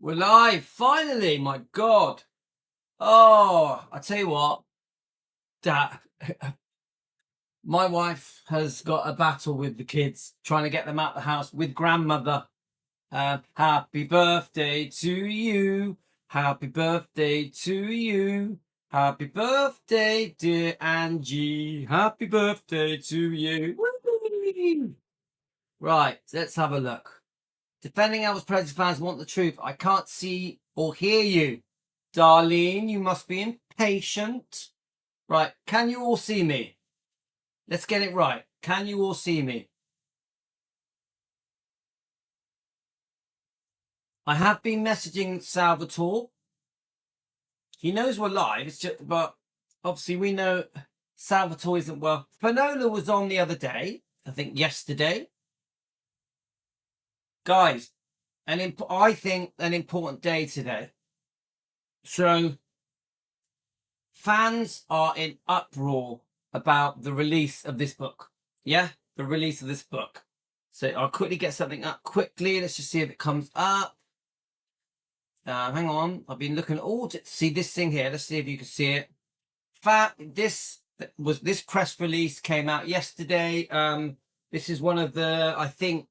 We're live, finally, my God. Oh, I tell you what, Dad, my wife has got a battle with the kids, trying to get them out the house with grandmother. Happy birthday to you. Happy birthday to you. Happy birthday, dear Angie. Happy birthday to you. Whee! Right, let's have a look. Defending Elvis Presley fans want the truth. I can't see or hear you. Darlene, you must be impatient. Right, can you all see me? Let's get it right. Can you all see me? I have been messaging Salvatore. He knows we're live, it's just, but obviously we know Salvatore isn't well. Finola was on the other day, I think yesterday. Guys, I think an important day today. So, fans are in uproar about the release of this book. Yeah, the release of this book. So I'll quickly get something up quickly. Let's just see if it comes up. Hang on. I've been looking all to see this thing here. Let's see if you can see it. This press release came out yesterday. This is one of the, I think,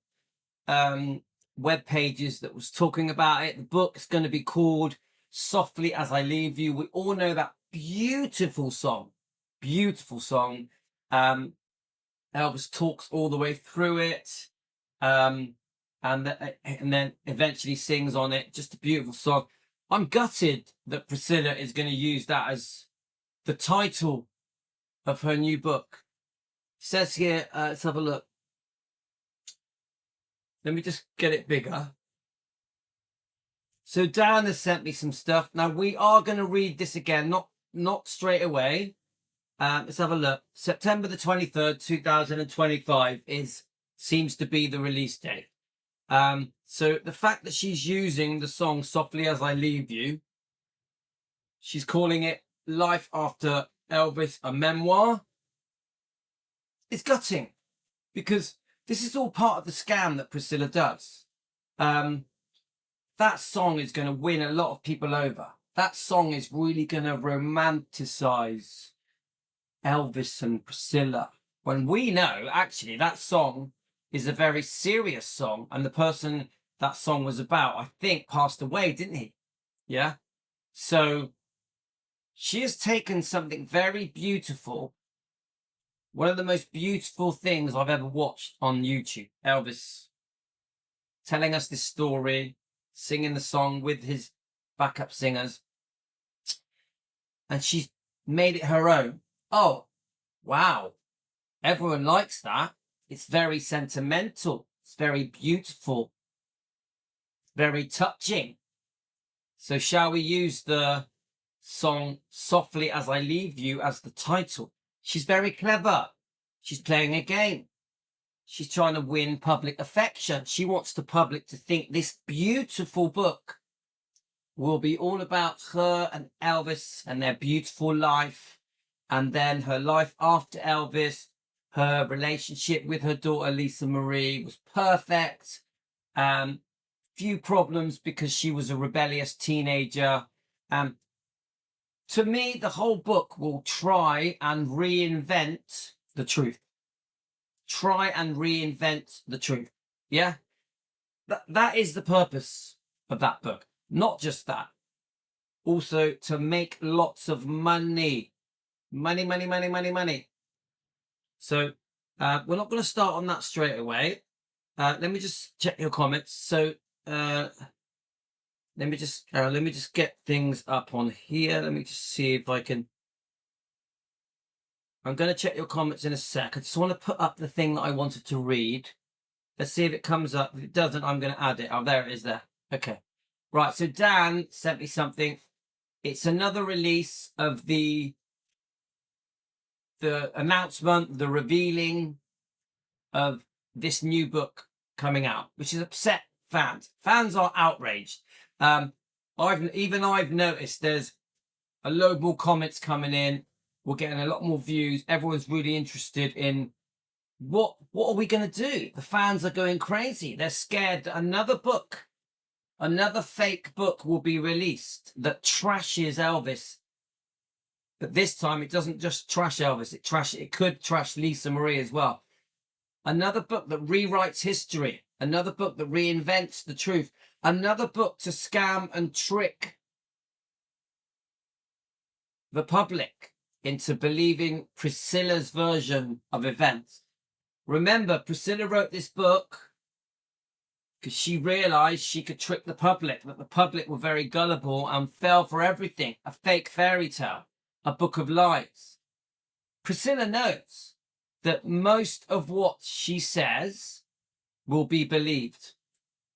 web pages that was talking about it. The book is going to be called Softly As I Leave You. We all know that beautiful song. Elvis talks all the way through it, and then eventually sings on it. Just a beautiful song. I'm gutted that Priscilla is going to use that as the title of her new book. It says here, let's have a look. Let me just get it bigger. So Dan has sent me some stuff. Now we are going to read this again, not straight away. Let's have a look. September the 23rd, 2025 seems to be the release date. So the fact that she's using the song Softly As I Leave You, she's calling it Life After Elvis, a memoir. It's gutting because this is all part of the scam that Priscilla does. That song is going to win a lot of people over. That song is really going to romanticize Elvis and Priscilla, when we know actually that song is a very serious song, and the person that song was about, I think, passed away, didn't he? Yeah. So she has taken something very beautiful, one of the most beautiful things I've ever watched on YouTube. Elvis telling us this story, singing the song with his backup singers, and she's made it her own. Oh, wow. Everyone likes that. It's very sentimental. It's very beautiful. Very touching. So shall we use the song Softly As I Leave You as the title? She's very clever. She's playing a game. She's trying to win public affection. She wants the public to think this beautiful book will be all about her and Elvis and their beautiful life. And then her life after Elvis, her relationship with her daughter, Lisa Marie, was perfect. Few problems because she was a rebellious teenager. To me, the whole book will try and reinvent the truth. Try and reinvent the truth. Yeah? That is the purpose of that book. Not just that. Also, to make lots of money. Money. So we're not going to start on that straight away. Let me just check your comments. So let me just get things up on here. Let me just see if I can. I'm going to check your comments in a sec. I just want to put up the thing that I wanted to read. Let's see if it comes up. If it doesn't, I'm going to add it. Oh, there it is there. Okay. Right. So Dan sent me something. It's another release of the announcement, the revealing of this new book coming out, which has upset fans. Fans are outraged. I've noticed there's a load more comments coming in. We're getting a lot more views. Everyone's really interested in what are we going to do? The fans are going crazy. They're scared that another book another fake book will be released that trashes Elvis. But this time it doesn't just trash Elvis, it could trash Lisa Marie as well. Another book that rewrites history, another book that reinvents the truth, another book to scam and trick the public into believing Priscilla's version of events. Remember, Priscilla wrote this book because she realized she could trick the public, that the public were very gullible and fell for everything, a fake fairy tale, a book of lies. Priscilla knows that most of what she says will be believed.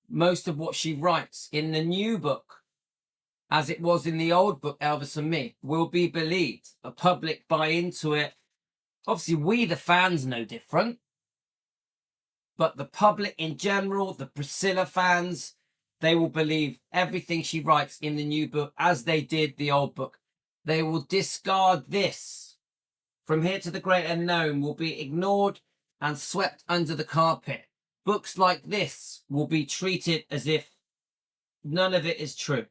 Most of what she writes in the new book, as it was in the old book, Elvis and Me, will be believed. The public buy into it. Obviously, we, the fans, know different. But the public in general, the Priscilla fans, they will believe everything she writes in the new book as they did the old book. They will discard this. From Here to the Great Unknown will be ignored and swept under the carpet. Books like this will be treated as if none of it is true.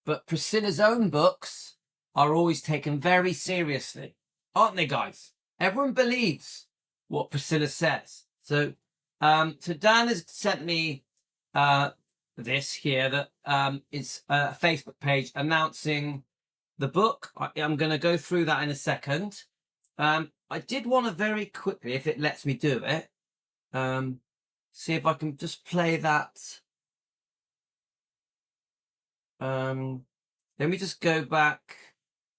But Priscilla's own books are always taken very seriously, aren't they, guys? Everyone believes what Priscilla says. So Dan has sent me this here that is a Facebook page announcing the book. I'm going to go through that in a second. I did want to very quickly, if it lets me do it, see if I can just play that. Let me just go back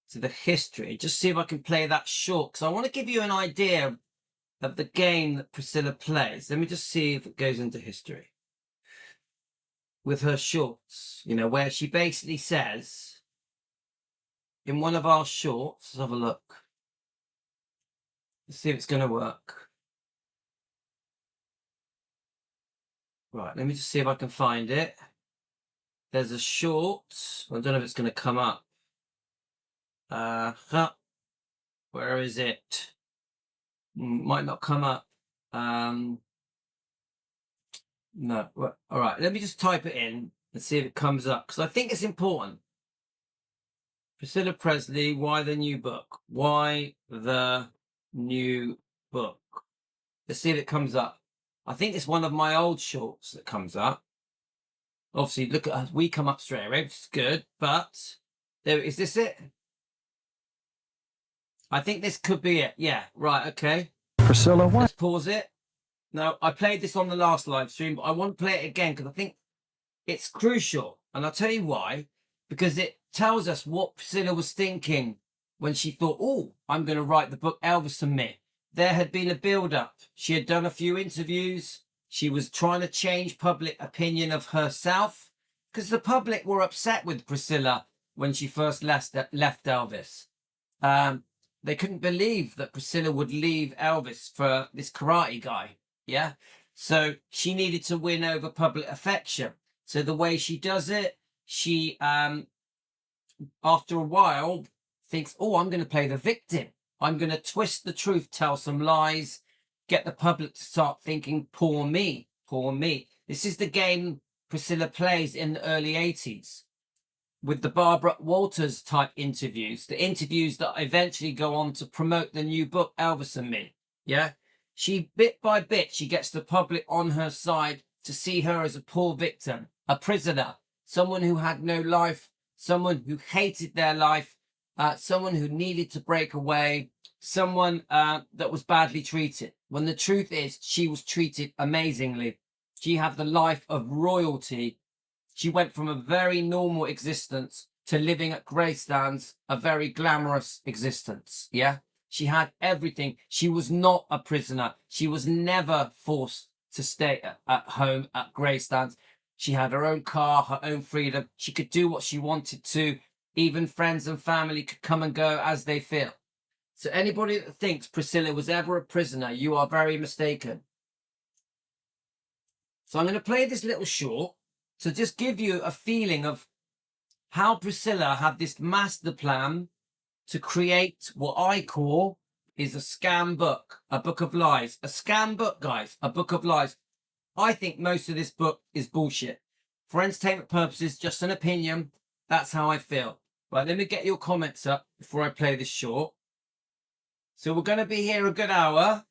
to the history, just see if I can play that short, because I want to give you an idea of the game that Priscilla plays. Let me just see if it goes into history. With her shorts, you know, where she basically says, in one of our shorts, let's have a look. Let's see if it's going to work. Right, let me just see if I can find it. There's a short. I don't know if it's going to come up. Where is it? Might not come up. No. Well, all right. Let me just type it in and see if it comes up, because I think it's important. Priscilla Presley, why the new book? Why the new book? Let's see if it comes up. I think it's one of my old shorts that comes up. Obviously, look at us. We come up straight away, which is good. But there, is this it? I think this could be it. Yeah, right, okay. Priscilla, what? Let's pause it. Now, I played this on the last live stream, but I want to play it again because I think it's crucial. And I'll tell you why. Because it tells us what Priscilla was thinking when she thought, oh, I'm going to write the book Elvis and Me. There had been a build-up. She had done a few interviews. She was trying to change public opinion of herself because the public were upset with Priscilla when she first left Elvis. They couldn't believe that Priscilla would leave Elvis for this karate guy. Yeah. So she needed to win over public affection. So the way she does it, she, after a while, thinks, oh, I'm going to play the victim. I'm going to twist the truth, tell some lies, get the public to start thinking, poor me, poor me. This is the game Priscilla plays in the early 80s with the Barbara Walters type interviews, the interviews that eventually go on to promote the new book, Elvis and Me. Yeah. She, bit by bit, she gets the public on her side to see her as a poor victim, a prisoner, someone who had no life, someone who hated their life, someone who needed to break away, someone that was badly treated. When the truth is, she was treated amazingly. She had the life of royalty. She went from a very normal existence to living at Greystands, a very glamorous existence. Yeah. She had everything. She was not a prisoner. She was never forced to stay at home at Greystands. She had her own car, her own freedom. She could do what she wanted to. Even friends and family could come and go as they feel. So anybody that thinks Priscilla was ever a prisoner, you are very mistaken. So I'm going to play this little short to just give you a feeling of how Priscilla had this master plan to create what I call is a scam book, a book of lies. A scam book, guys, a book of lies. I think most of this book is bullshit. For entertainment purposes, just an opinion. That's how I feel. Right, let me get your comments up before I play this short. So we're going to be here a good hour.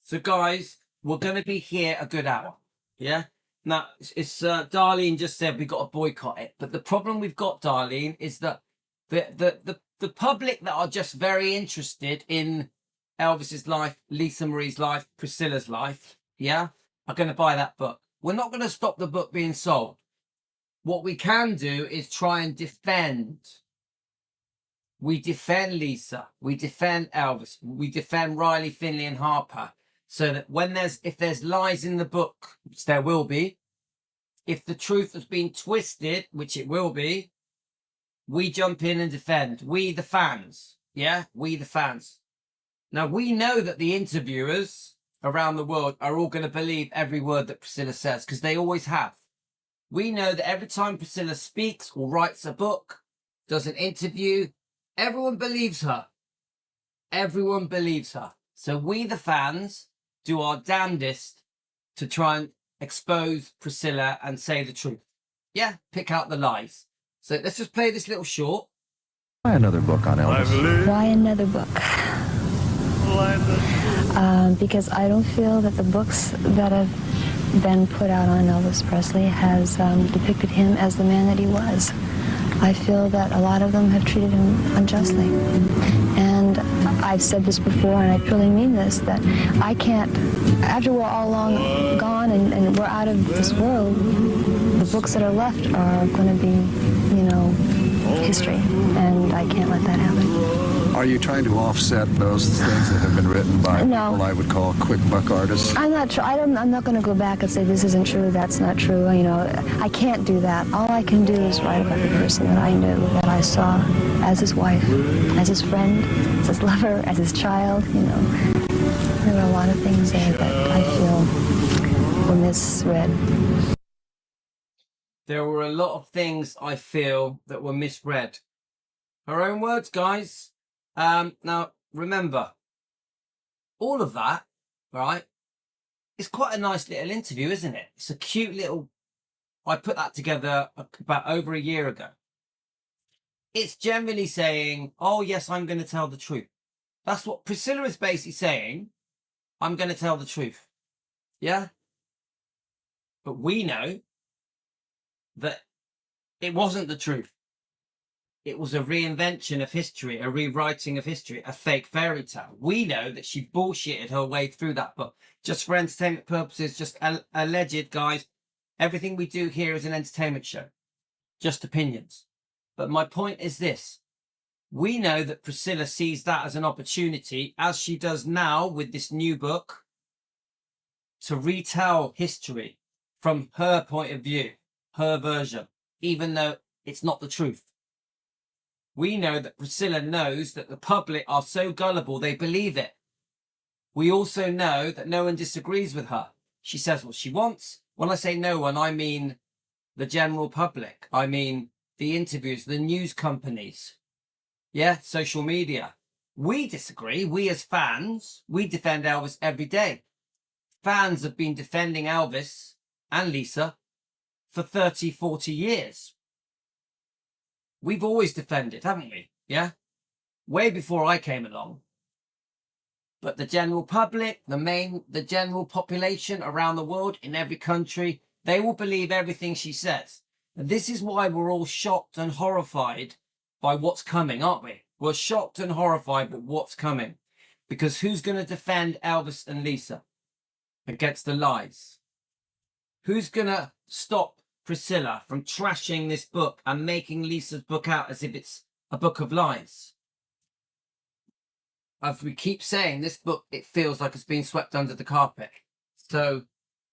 So guys, we're going to be here a good hour. Yeah. Now, it's Darlene just said we got to boycott it. But the problem we've got, Darlene, is that the public that are just very interested in Elvis's life, Lisa Marie's life, Priscilla's life, yeah, are going to buy that book. We're not going to stop the book being sold. What we can do is try and defend. We defend Lisa. We defend Elvis. We defend Riley, Finley, and Harper. So that if there's lies in the book, which there will be, if the truth has been twisted, which it will be, we jump in and defend. We, the fans. Yeah, we, the fans. Now, we know that the interviewers around the world are all going to believe every word that Priscilla says, because they always have. We know that every time Priscilla speaks or writes a book, does an interview, everyone believes her. Everyone believes her. So we, the fans, do our damnedest to try and expose Priscilla and say the truth. Yeah, pick out the lies. So let's just play this little short. Why another book on Elvis? Why another book? Because I don't feel that the books that have been put out on Elvis Presley has depicted him as the man that he was. I feel that a lot of them have treated him unjustly. And I've said this before, and I truly mean this, that I can't, after we're all long gone and we're out of this world, the books that are left are going to be, you know, history, and I can't let that happen. Are you trying to offset those things that have been written by people I would call quick buck artists? I'm not. I'm not going to go back and say this isn't true, that's not true. You know, I can't do that. All I can do is write about the person that I knew, that I saw as his wife, as his friend, as his lover, as his child. You know, there are a lot of things there that I feel were misread. There were a lot of things I feel that were misread. Her own words, guys. Now, remember, all of that, right, is quite a nice little interview, isn't it? It's a cute little... I put that together about over a year ago. It's generally saying, oh, yes, I'm going to tell the truth. That's what Priscilla is basically saying. I'm going to tell the truth. Yeah? But we know that it wasn't the truth. It was a reinvention of history, a rewriting of history, a fake fairy tale. We know that she bullshitted her way through that book. Just for entertainment purposes, just alleged, guys. Everything we do here is an entertainment show. Just opinions. But my point is this. We know that Priscilla sees that as an opportunity, as she does now with this new book, to retell history from her point of view, her version, even though it's not the truth. We know that Priscilla knows that the public are so gullible they believe it. We also know that no one disagrees with her. She says what she wants. When I say no one, I mean the general public. I mean the interviews, the news companies. Yeah, social media. We disagree. We as fans, we defend Elvis every day. Fans have been defending Elvis and Lisa for 30, 40 years. We've always defended, haven't we? Yeah? Way before I came along. But the general public, the general population around the world, in every country, they will believe everything she says. And this is why we're all shocked and horrified by what's coming, aren't we? We're shocked and horrified by what's coming. Because who's going to defend Elvis and Lisa against the lies? Who's going to stop Priscilla from trashing this book and making Lisa's book out as if it's a book of lies? As we keep saying, this book, it feels like it's been swept under the carpet. So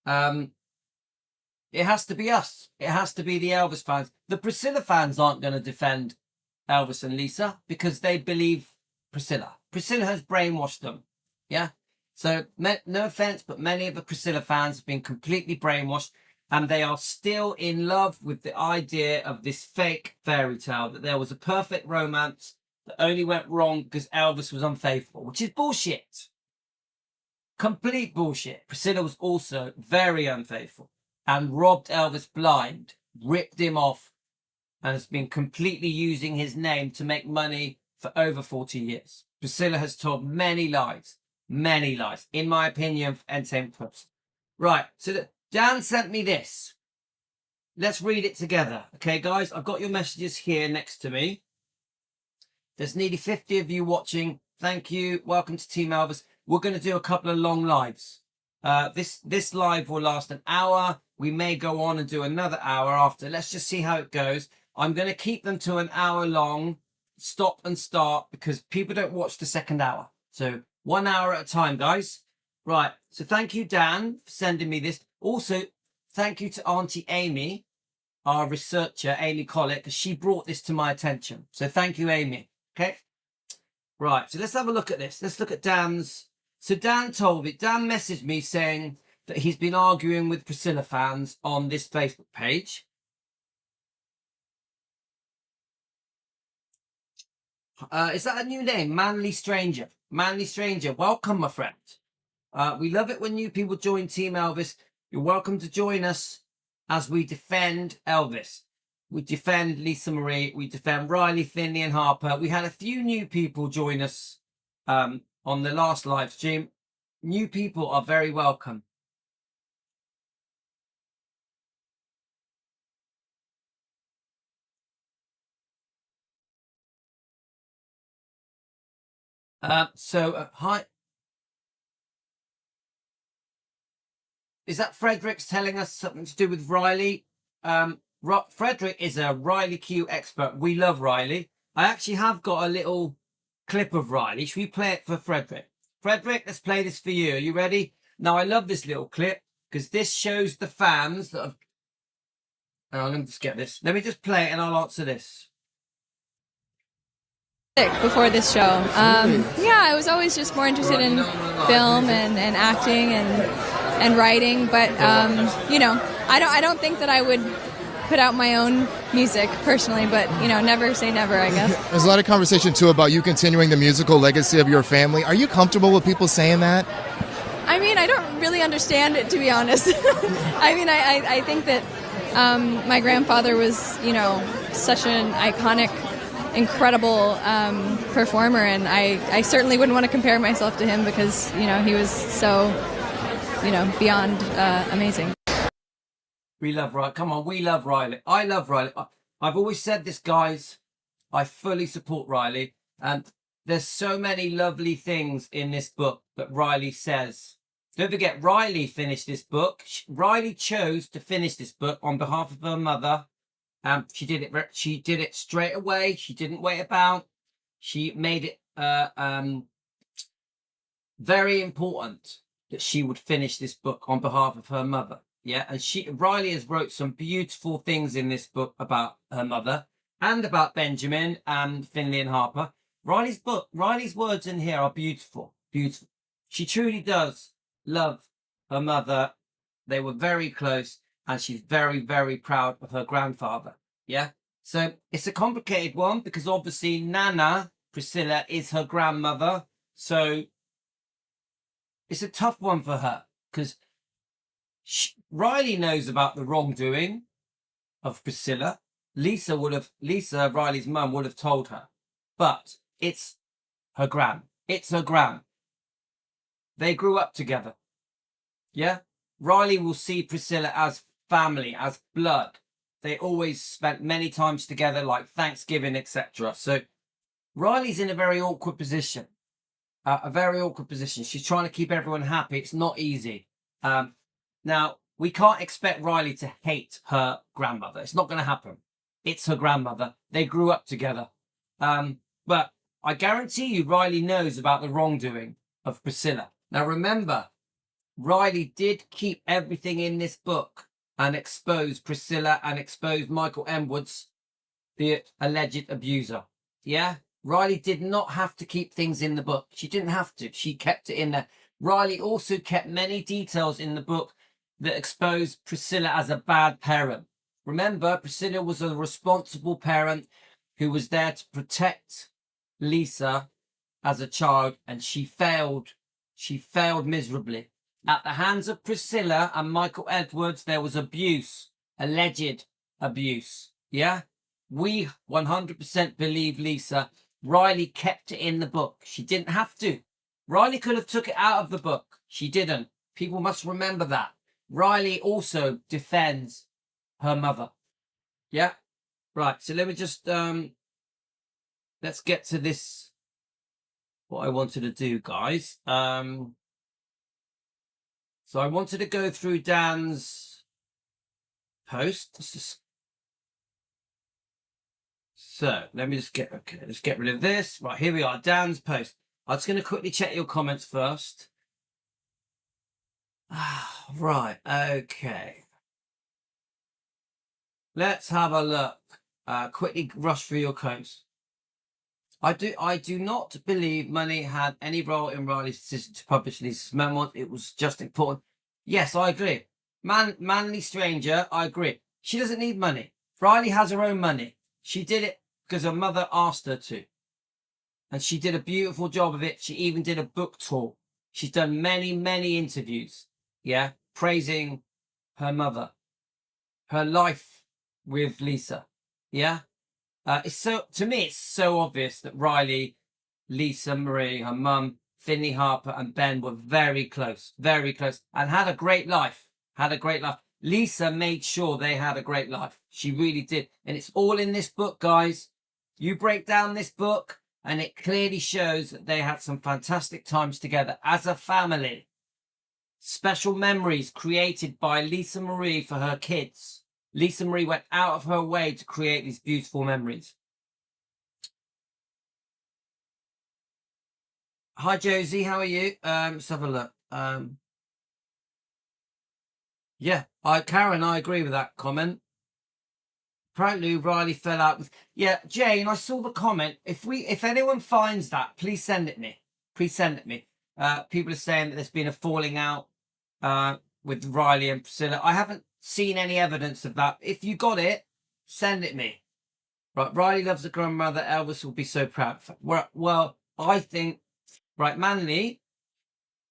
it has to be us. It has to be the Elvis fans. The Priscilla fans aren't going to defend Elvis and Lisa because they believe Priscilla. Priscilla has brainwashed them. Yeah? So no offense, but many of the Priscilla fans have been completely brainwashed. And they are still in love with the idea of this fake fairy tale, that there was a perfect romance that only went wrong because Elvis was unfaithful, which is bullshit. Complete bullshit. Priscilla was also very unfaithful and robbed Elvis blind, ripped him off, and has been completely using his name to make money for over 40 years. Priscilla has told many lies, in my opinion, for entertainment purposes. Right, so Dan sent me this. Let's read it together. Okay, guys, I've got your messages here next to me. There's nearly 50 of you watching. Thank you. Welcome to Team Elvis. We're going to do a couple of long lives. This live will last an hour. We may go on and do another hour after. Let's just see how it goes. I'm going to keep them to an hour long, stop and start, because people don't watch the second hour. So 1 hour at a time, guys. Right. So thank you, Dan, for sending me this. Also, thank you to Auntie Amy, our researcher, Amy Collett, because she brought this to my attention. So thank you, Amy. Okay. Right. So let's have a look at this. Let's look at Dan's. So Dan messaged me saying that he's been arguing with Priscilla fans on this Facebook page. Is that a new name? Manly Stranger. Manly Stranger. Welcome, my friend. We love it when new people join Team Elvis. You're welcome to join us as we defend Elvis. We defend Lisa Marie. We defend Riley, Finley and Harper. We had a few new people join us on the last live stream. New people are very welcome. Hi. Is that Frederick's telling us something to do with Riley? Frederick is a Riley Q expert. We love Riley. I actually have got a little clip of Riley. Should we play it for Frederick? Frederick, let's play this for you. Are you ready? Now, I love this little clip because this shows the fans that have... Oh, let me just get this. Let me just play it and I'll answer this. Before this show. Yeah, I was always just more interested in film and acting and writing, but you know, I don't think that I would put out my own music personally, but you know, never say never, I guess. There's a lot of conversation too about you continuing the musical legacy of your family. Are you comfortable with people saying that? I mean, I don't really understand it, to be honest. I mean, I think that my grandfather was, you know, such an iconic, incredible performer, and I certainly wouldn't want to compare myself to him because, you know, he was so, you know, beyond amazing. We love Riley. Come on, we love Riley. I love Riley. I've always said this, guys. I fully support Riley. And there's so many lovely things in this book that Riley says. Don't forget, Riley finished this book. Riley chose to finish this book on behalf of her mother. She did it straight away. She didn't wait about. She made it very important that she would finish this book on behalf of her mother. Yeah, and Riley has wrote some beautiful things in this book about her mother and about Benjamin and Finley and Harper. Riley's words in here are beautiful, beautiful. She truly does love her mother. They were very close, and she's very, very proud of her grandfather. Yeah, so it's a complicated one because obviously Nana, Priscilla, is her grandmother. So it's a tough one for her because Riley knows about the wrongdoing of Priscilla. Lisa, Riley's mum, would have told her. But it's her gran. It's her gran. They grew up together. Yeah? Riley will see Priscilla as family, as blood. They always spent many times together, like Thanksgiving, etc. So Riley's in a very awkward position. She's trying to keep everyone happy. It's not easy. Now, we can't expect Riley to hate her grandmother. It's not going to happen. It's her grandmother. They grew up together. But I guarantee you Riley knows about the wrongdoing of Priscilla. Now, remember, Riley did keep everything in this book and expose Priscilla and expose Michael M. Woods, the alleged abuser. Yeah? Riley did not have to keep things in the book. She didn't have to. She kept it in there. Riley also kept many details in the book that exposed Priscilla as a bad parent. Remember, Priscilla was a responsible parent who was there to protect Lisa as a child, and she failed. She failed miserably. At the hands of Priscilla and Michael Edwards, there was abuse, alleged abuse. Yeah? We 100% believe Lisa. Riley kept it in the book. She didn't have to. Riley could have took it out of the book. She didn't. People must remember that. Riley also defends her mother. Yeah? Right, so let me just, let's get to this, what I wanted to do, guys. So I wanted to go through Dan's post. So let me just let's get rid of this. Right, here we are, Dan's post. I'm just going to quickly check your comments first. Right, okay. Let's have a look. Quickly rush through your comments. I do not believe money had any role in Riley's decision to publish Lisa's memoirs. It was just important. Yes, I agree. Manly Stranger, I agree. She doesn't need money. Riley has her own money. She did it because her mother asked her to. And she did a beautiful job of it. She even did a book tour. She's done many, many interviews, yeah, praising her mother, her life with Lisa, yeah. To me, it's so obvious that Riley, Lisa Marie, her mum, Finley Harper, and Ben were very close, and had a great life. Lisa made sure they had a great life. She really did. And it's all in this book, guys. You break down this book, and it clearly shows that they had some fantastic times together as a family. Special memories created by Lisa Marie for her kids. Lisa Marie went out of her way to create these beautiful memories. Hi, Josie. How are you? Let's have a look. Yeah, Karen, I agree with that comment. Apparently, Riley fell out with. Yeah, Jane, I saw the comment. If anyone finds that, please send it me. Please send it me. People are saying that there's been a falling out with Riley and Priscilla. I haven't seen any evidence of that. If you got it, send it me. Right, Riley loves her grandmother. Elvis will be so proud. Well, I think, right, Manly,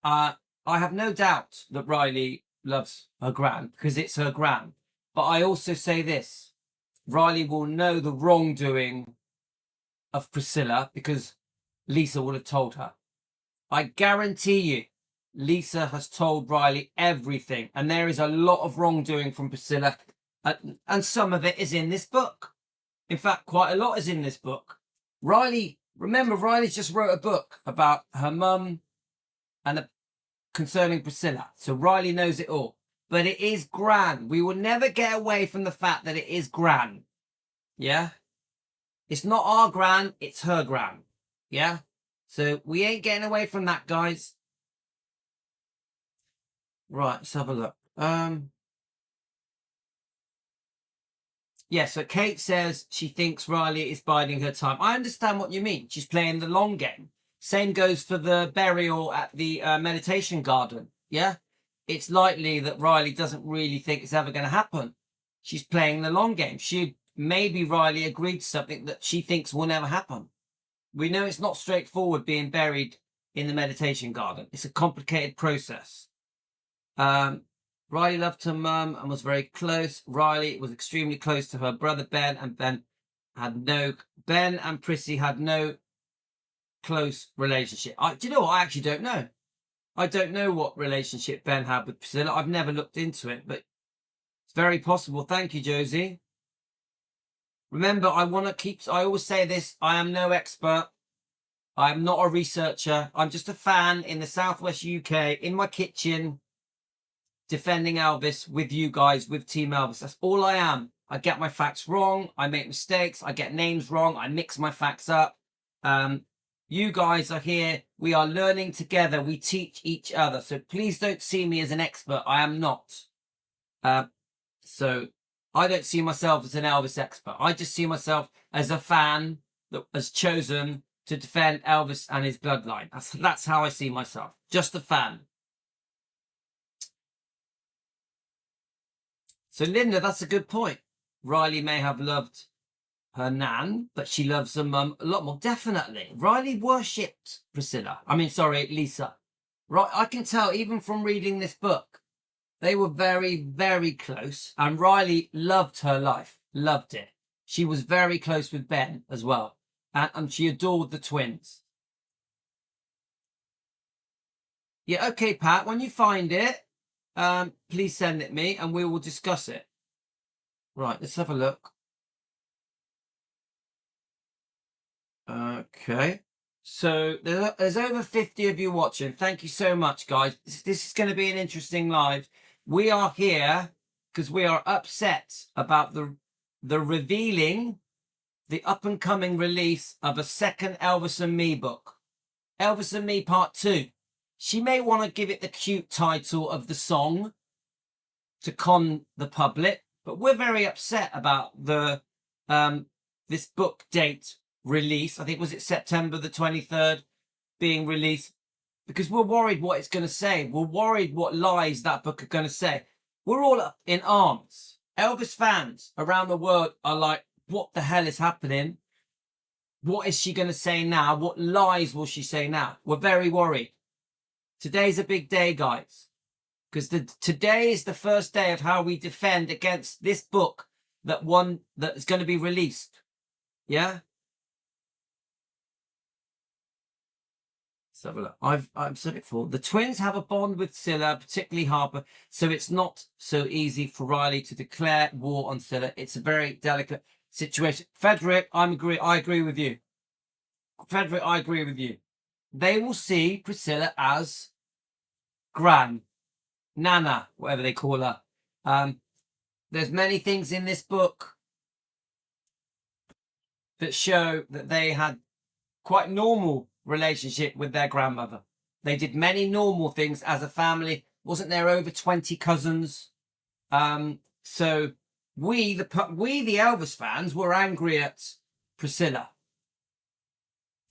I have no doubt that Riley loves her gran because it's her gran. But I also say this, Riley will know the wrongdoing of Priscilla because Lisa would have told her. I guarantee you, Lisa has told Riley everything, and there is a lot of wrongdoing from Priscilla, and some of it is in this book. In fact, quite a lot is in this book. Remember, Riley just wrote a book about her mum and concerning Priscilla, so Riley knows it all. But it is gran. We will never get away from the fact that it is gran. Yeah? It's not our gran, it's her gran. Yeah? So we ain't getting away from that, guys. Right, let's have a look. Yeah, so Kate says she thinks Riley is biding her time. I understand what you mean. She's playing the long game. Same goes for the burial at the meditation garden. Yeah? It's likely that Riley doesn't really think it's ever going to happen. She's playing the long game. Maybe Riley agreed to something that she thinks will never happen. We know it's not straightforward being buried in the meditation garden. It's a complicated process. Riley loved her mum and was very close. Riley was extremely close to her brother Ben, and Ben and Prissy had no close relationship. Do you know what? I actually don't know. I don't know what relationship Ben had with Priscilla. I've never looked into it, but it's very possible. Thank you, Josie. Remember, I always say this, I am no expert. I am not a researcher. I'm just a fan in the Southwest UK, in my kitchen, defending Elvis with you guys, with Team Elvis. That's all I am. I get my facts wrong. I make mistakes. I get names wrong. I mix my facts up. You guys are here. We are learning together. We teach each other. So please don't see me as an expert. I am not. So I don't see myself as an Elvis expert. I just see myself as a fan that has chosen to defend Elvis and his bloodline. That's how I see myself. Just a fan. So Linda, that's a good point. Riley may have loved her nan, but she loves her mum a lot more. Definitely. Riley worshipped Lisa. Right, I can tell even from reading this book, they were very, very close. And Riley loved her life, loved it. She was very close with Ben as well. And she adored the twins. Yeah, okay, Pat, when you find it, please send it me and we will discuss it. Right, let's have a look. Okay. So there's over 50 of you watching. Thank you so much, guys. This is going to be an interesting live. We are here because we are upset about the revealing, the up and coming release of a second Elvis and Me book. Elvis and Me Part 2. She may want to give it the cute title of the song to con the public, but we're very upset about the this book date release. I think was it September the 23rd being released, because we're worried what it's going to say. We're worried what lies that book are going to say. We're all up in arms. Elvis fans around the world are like, what the hell is happening? What is she going to say now? What lies will she say now? We're very worried. Today's a big day, guys, because today is the first day of how we defend against this book that is going to be released. Yeah. Let's have a look. I've said it before. The twins have a bond with Scylla, particularly Harper, so it's not so easy for Riley to declare war on Scylla. It's a very delicate situation. Frederick, I agree with you. Frederick, I agree with you. They will see Priscilla as Gran, Nana, whatever they call her. There's many things in this book that show that they had quite normal relationship with their grandmother. They did many normal things as a family. Wasn't there over 20 cousins? So we the Elvis fans were angry at Priscilla.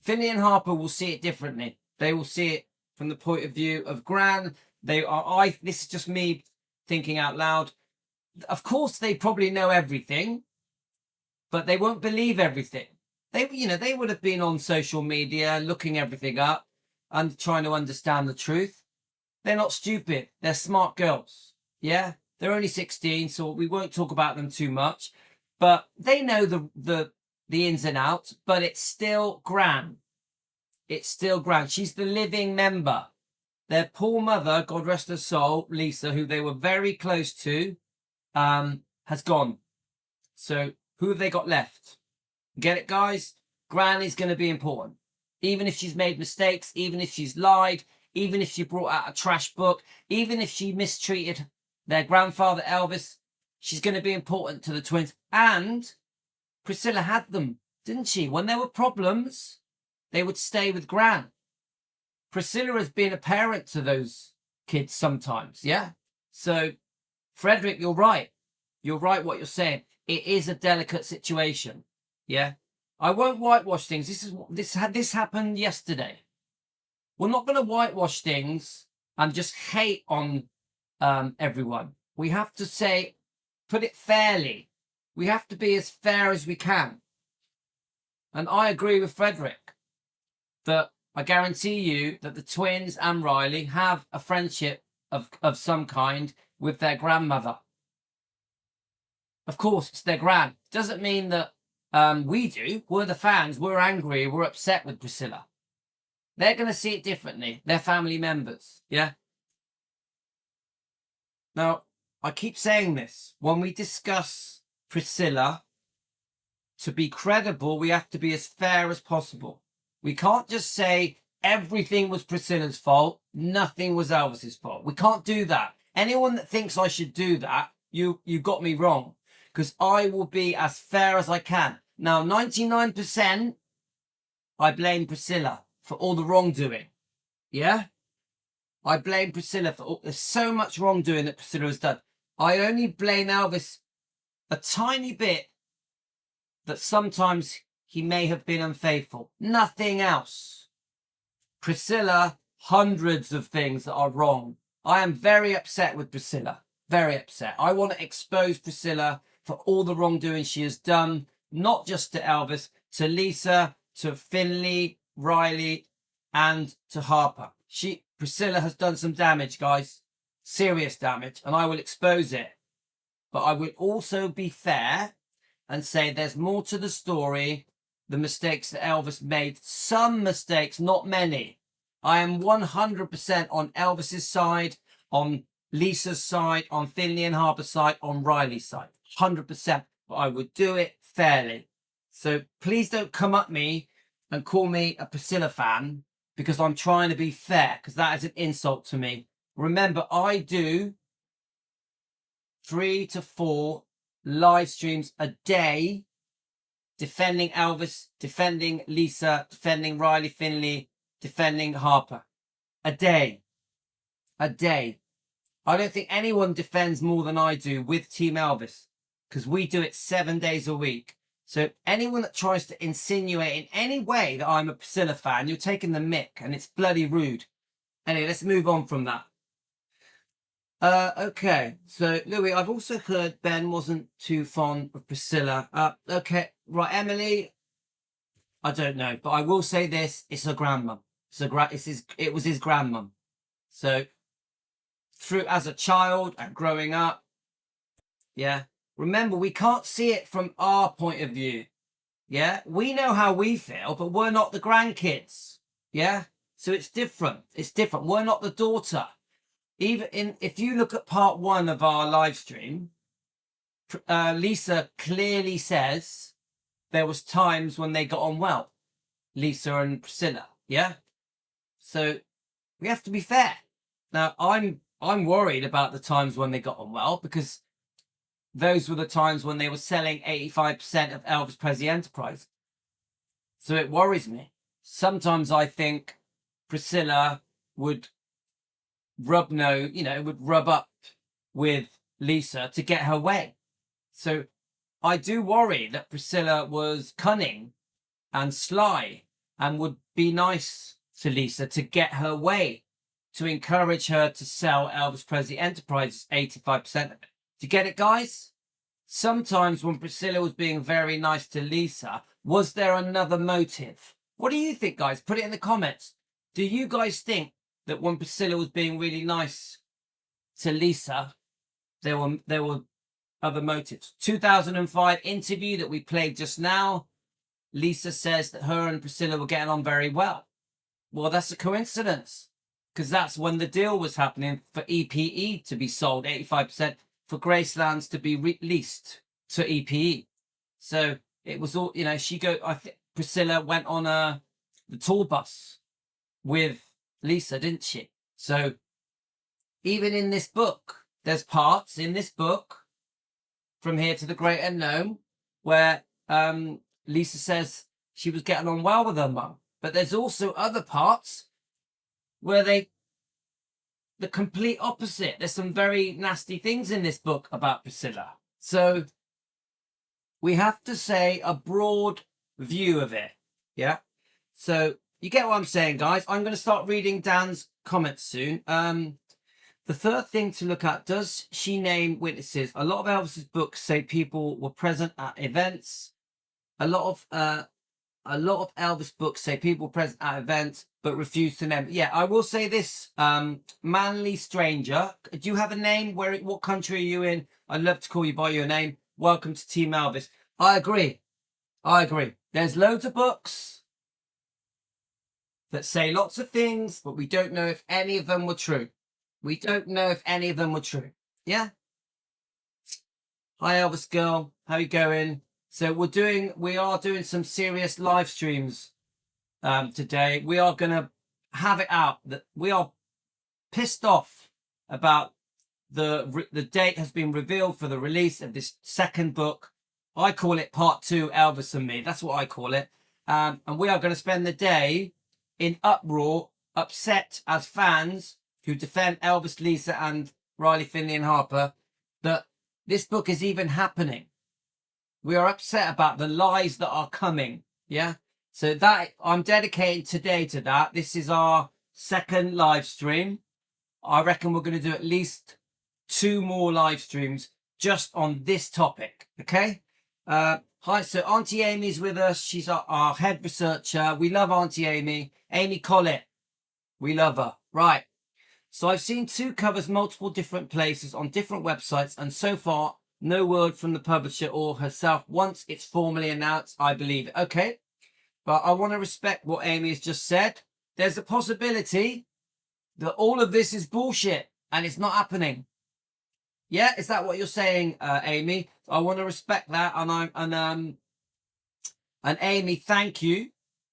Finney and Harper will see it differently. They will see it from the point of view of Gran. This is just me thinking out loud. Of course, they probably know everything, but they won't believe everything. They would have been on social media looking everything up and trying to understand the truth. They're not stupid. They're smart girls. Yeah, they're only 16, so we won't talk about them too much. But they know the ins and outs. But it's still Gran. It's still Gran. She's the living member. Their poor mother, God rest her soul, Lisa, who they were very close to, has gone. So who have they got left? Get it, guys? Gran is going to be important. Even if she's made mistakes, even if she's lied, even if she brought out a trash book, even if she mistreated their grandfather Elvis, she's going to be important to the twins. And Priscilla had them, didn't she? When there were problems, they would stay with Gran. Priscilla has been a parent to those kids sometimes, yeah? So, Frederick, you're right. You're right what you're saying. It is a delicate situation, yeah? I won't whitewash things. This happened yesterday. We're not going to whitewash things and just hate on everyone. We have to put it fairly. We have to be as fair as we can. And I agree with Frederick that I guarantee you that the twins and Riley have a friendship of some kind with their grandmother. Of course, it's their gran. Doesn't mean that we do. We're the fans. We're angry. We're upset with Priscilla. They're going to see it differently. They're family members. Yeah? Now, I keep saying this. When we discuss Priscilla, to be credible, we have to be as fair as possible. We can't just say everything was Priscilla's fault, nothing was Elvis's fault. We can't do that. Anyone that thinks I should do that, you got me wrong. Because I will be as fair as I can. Now, 99%, I blame Priscilla for all the wrongdoing. Yeah? I blame Priscilla for there's so much wrongdoing that Priscilla has done. I only blame Elvis a tiny bit that sometimes he may have been unfaithful. Nothing else. Priscilla, hundreds of things that are wrong. I am very upset with Priscilla. Very upset. I want to expose Priscilla for all the wrongdoing she has done, not just to Elvis, to Lisa, to Finley, Riley, and to Harper. Priscilla has done some damage, guys. Serious damage. And I will expose it. But I will also be fair and say there's more to the story. The mistakes that Elvis made. Some mistakes, not many. I am 100% on Elvis's side, on Lisa's side, on Finley and Harper's side, on Riley's side. 100%. But I would do it fairly. So please don't come at me and call me a Priscilla fan because I'm trying to be fair, because that is an insult to me. Remember, I do 3 to 4 live streams a day defending Elvis, defending Lisa, defending Riley Finley, defending Harper. A day. A day. I don't think anyone defends more than I do with Team Elvis, because we do it 7 days a week. So anyone that tries to insinuate in any way that I'm a Priscilla fan, you're taking the mick, and it's bloody rude. Anyway, let's move on from that. Okay, so Louis, I've also heard Ben wasn't too fond of Priscilla. Okay, right, Emily, I don't know, but I will say this: it's her grandmum. It was his grandmum. So through as a child and growing up, yeah. Remember, we can't see it from our point of view. Yeah, we know how we feel, but we're not the grandkids. Yeah, so it's different. It's different. We're not the daughter. If you look at part 1 of our live stream, Lisa clearly says there was times when they got on well, Lisa and Priscilla. Yeah, so we have to be fair. Now, I'm worried about the times when they got on well, because those were the times when they were selling 85% of Elvis Presley Enterprise. So it worries me. Sometimes I think Priscilla would rub up with Lisa to get her way. So I do worry that Priscilla was cunning and sly and would be nice to Lisa to get her way, to encourage her to sell Elvis Presley Enterprises 85% of it. Do you get it, guys? Sometimes when Priscilla was being very nice to Lisa, was there another motive? What do you think, guys? Put it in the comments. Do you guys think that when Priscilla was being really nice to Lisa, there were other motives? 2005 interview that we played just now, Lisa says that her and Priscilla were getting on very well. Well, that's a coincidence, because that's when the deal was happening for EPE to be sold 85%. For Gracelands to be released to EPE. So it was all, I think Priscilla went on the tour bus with Lisa, didn't she? So even in this book, there's parts in this book, From Here to the Great Unknown, where Lisa says she was getting on well with her mum. But there's also other parts where the complete opposite. There's some very nasty things in this book about Priscilla. So we have to say a broad view of it. Yeah. So you get what I'm saying, guys. I'm going to start reading Dan's comments soon. The third thing to look at, does she name witnesses? A lot of Elvis's books say people were present at events. A lot of Elvis books say people were present at events but refuse to name. Yeah, I will say this. Manly Stranger. Do you have a name? What country are you in? I'd love to call you by your name. Welcome to Team Elvis. I agree. There's loads of books that say lots of things, but we don't know if any of them were true. Yeah? Hi, Elvis girl. How you going? So we are doing some serious live streams today. We are going to have it out that we are pissed off about the date has been revealed for the release of this second book. I call it Part 2, Elvis and Me. That's what I call it. And we are going to spend the day in uproar, upset as fans who defend Elvis, Lisa and Riley, Finley and Harper, that this book is even happening. We are upset about the lies that are coming. Yeah. So that I'm dedicating today to that. This is our second live stream. I reckon we're going to do at least 2 more live streams just on this topic. Okay. Hi. So Auntie Amy's with us. She's our head researcher. We love Auntie Amy. Amy Collett. We love her. Right. So I've seen 2 covers multiple different places on different websites, and so far, no word from the publisher or herself. Once it's formally announced, I believe it. Okay, but I want to respect what Amy has just said. There's a possibility that all of this is bullshit and it's not happening. Yeah, is that what you're saying, Amy? I want to respect that, and Amy, thank you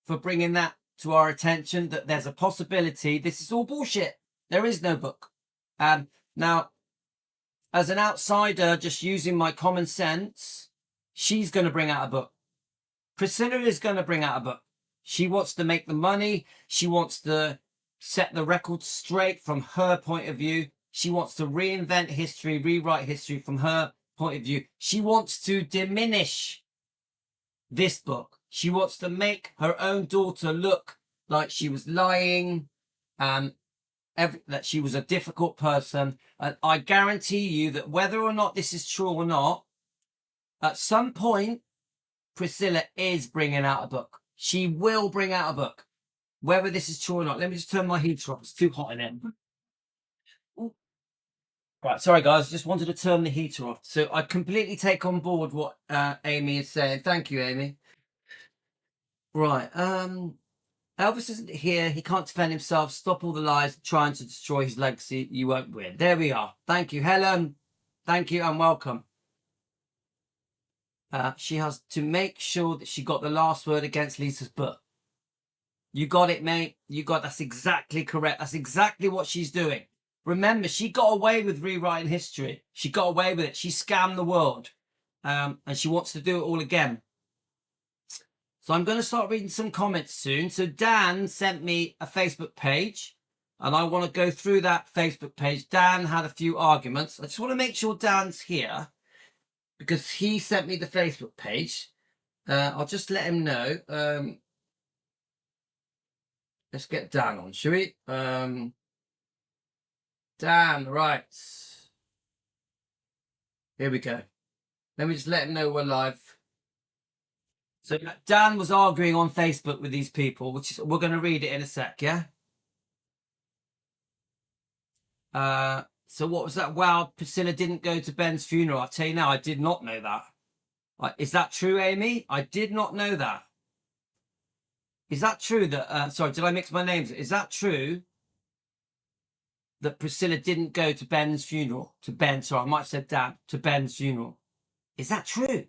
for bringing that to our attention. That there's a possibility this is all bullshit. There is no book. Now, as an outsider, just using my common sense, she's going to bring out a book. Priscilla is going to bring out a book. She wants to make the money. She wants to set the record straight from her point of view. She wants to reinvent history, rewrite history from her point of view. She wants to diminish this book. She wants to make her own daughter look like she was lying, that she was a difficult person. And I guarantee you that whether or not this is true or not, at some point, Priscilla is bringing out a book. She will bring out a book, whether this is true or not. Let me just turn my heater off. It's too hot in here. Right, sorry guys, just wanted to turn the heater off. So I completely take on board what Amy is saying. Thank you, Amy. Right, Elvis isn't here. He can't defend himself. Stop all the lies, trying to destroy his legacy. You won't win. There we are. Thank you, Helen. Thank you and welcome. She has to make sure that she got the last word against Lisa's book. You got it, mate. That's exactly correct. That's exactly what she's doing. Remember, she got away with rewriting history. She got away with it. She scammed the world. And she wants to do it all again. So I'm going to start reading some comments soon. So Dan sent me a Facebook page, and I want to go through that Facebook page. Dan had a few arguments. I just want to make sure Dan's here because he sent me the Facebook page. I'll just let him know. Let's get Dan on, shall we? Dan, right. Here we go. Let me just let him know we're live. So Dan was arguing on Facebook with these people, which is, we're going to read it in a sec, yeah? So what was that? Wow, Priscilla didn't go to Ben's funeral. I'll tell you now, I did not know that. Is that true, Amy? I did not know that. Is that true that, sorry, did I mix my names? Is that true that Priscilla didn't go to Ben's funeral? To Ben, sorry, I might have said Dan, to Ben's funeral. Is that true?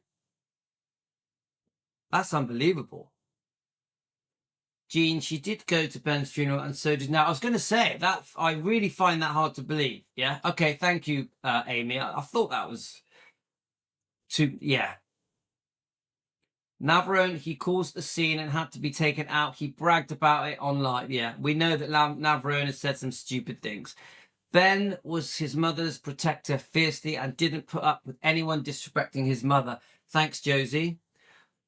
That's unbelievable. Jean, she did go to Ben's funeral and so did now. I was going to say that I really find that hard to believe. Yeah. Okay. Thank you, Amy. I thought that was too, yeah. Navarone, he caused the scene and had to be taken out. He bragged about it online. Yeah. We know that Navarone has said some stupid things. Ben was his mother's protector fiercely and didn't put up with anyone disrespecting his mother. Thanks, Josie.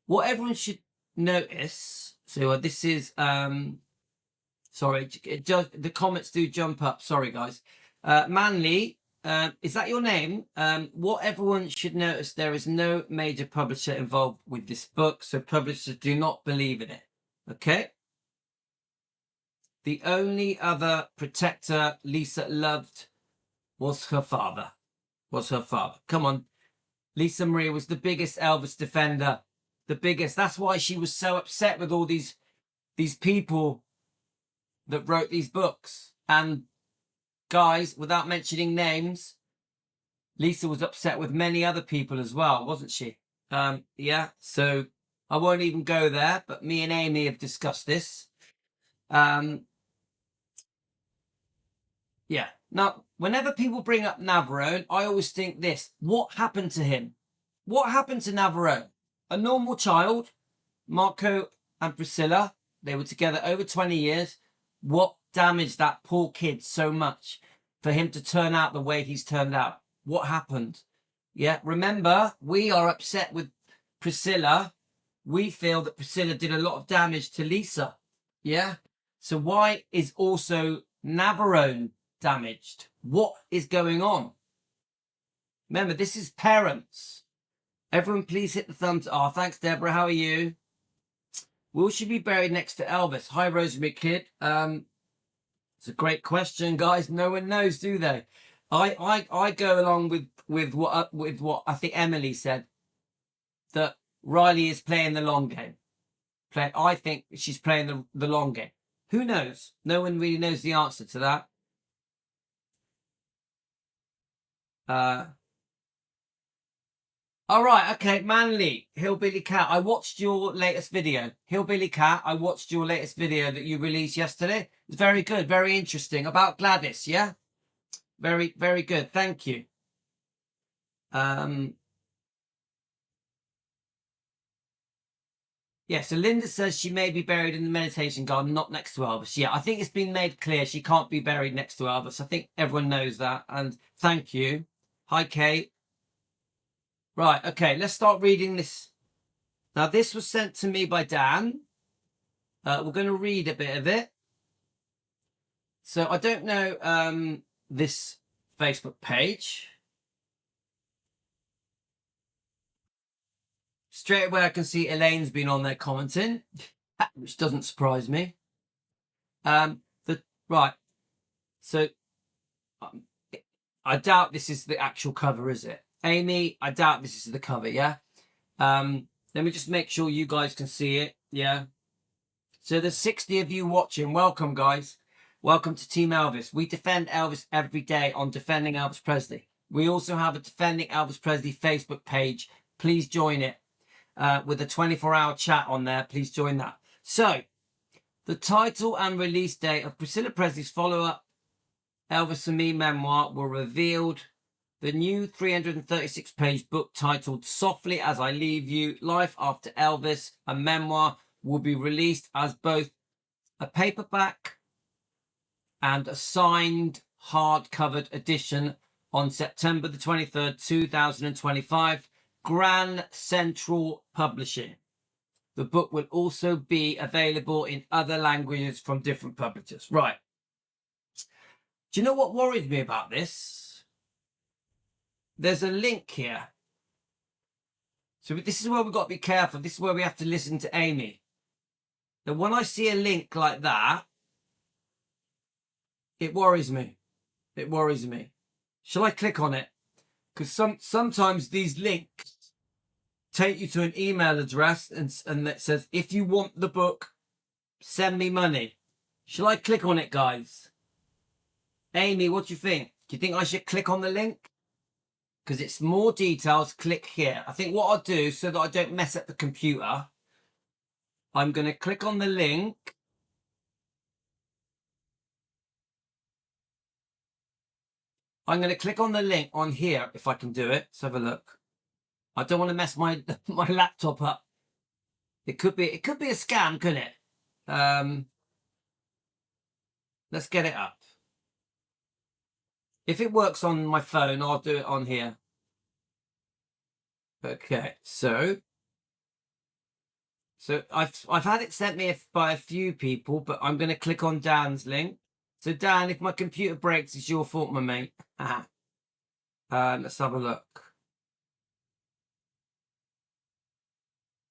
What everyone should notice, so this is, sorry, the comments do jump up. Sorry, guys. Manly, is that your name? What everyone should notice, there is no major publisher involved with this book, so publishers do not believe in it. Okay? The only other protector Lisa loved was her father. Come on. Lisa Marie was the biggest Elvis defender. The biggest. That's why she was so upset with all these people that wrote these books. And guys, without mentioning names, Lisa was upset with many other people as well, wasn't she? Yeah, so I won't even go there, but me and Amy have discussed this. Yeah. Now, whenever people bring up Navarone, I always think this. What happened to him? What happened to Navarone? A normal child, Marco and Priscilla, they were together over 20 years. What damaged that poor kid so much for him to turn out the way he's turned out? What happened? Yeah, remember, we are upset with Priscilla. We feel that Priscilla did a lot of damage to Lisa. Yeah? So why is also Navarone damaged? What is going on? Remember, this is parents. Everyone, please hit the thumbs. Oh, thanks, Deborah. How are you? Will she be buried next to Elvis? Hi, Rosemary Kid. It's a great question, guys. No one knows, do they? I go along with what I think Emily said, that Riley is playing the long game. I think she's playing the long game. Who knows? No one really knows the answer to that. All right, okay, Manly, Hillbilly Cat. I watched your latest video. Hillbilly Cat, I watched your latest video that you released yesterday. It's very good, very interesting. About Gladys, yeah? Very, very good. Thank you. Yeah, so Linda says she may be buried in the meditation garden, not next to Elvis. Yeah, I think it's been made clear she can't be buried next to Elvis. I think everyone knows that. And thank you. Hi, Kate. Right, okay, let's start reading this. Now, this was sent to me by Dan. We're going to read a bit of it. So I don't know this Facebook page. Straight away, I can see Elaine's been on there commenting, which doesn't surprise me. Right, so I doubt this is the actual cover, is it? Amy, I doubt this is the cover, yeah? Let me just make sure you guys can see it, yeah? So there's 60 of you watching. Welcome, guys. Welcome to Team Elvis. We defend Elvis every day on Defending Elvis Presley. We also have a Defending Elvis Presley Facebook page. Please join it with a 24-hour chat on there. Please join that. So, the title and release date of Priscilla Presley's follow-up Elvis and Me memoir were revealed. The new 336-page book titled Softly As I Leave You, Life After Elvis, a memoir, will be released as both a paperback and a signed hard-covered edition on September the 23rd, 2025, Grand Central Publishing. The book will also be available in other languages from different publishers. Right. Do you know what worries me about this? There's a link here. So this is where we've got to be careful. This is where we have to listen to Amy. Now, when I see a link like that, it worries me. It worries me. Shall I click on it? Because sometimes these links take you to an email address and it says, if you want the book, send me money. Shall I click on it, guys? Amy, what do you think? Do you think I should click on the link? Because it's more details, click here. I think what I'll do, so that I don't mess up the computer, I'm going to click on the link. I'm going to click on the link on here, if I can do it. Let's have a look. I don't want to mess my laptop up. It could be a scam, couldn't it? Let's get it up. If it works on my phone, I'll do it on here. Okay, so I've had it sent me by a few people, but I'm going to click on Dan's link. So Dan, if my computer breaks, it's your fault, my mate. Let's have a look.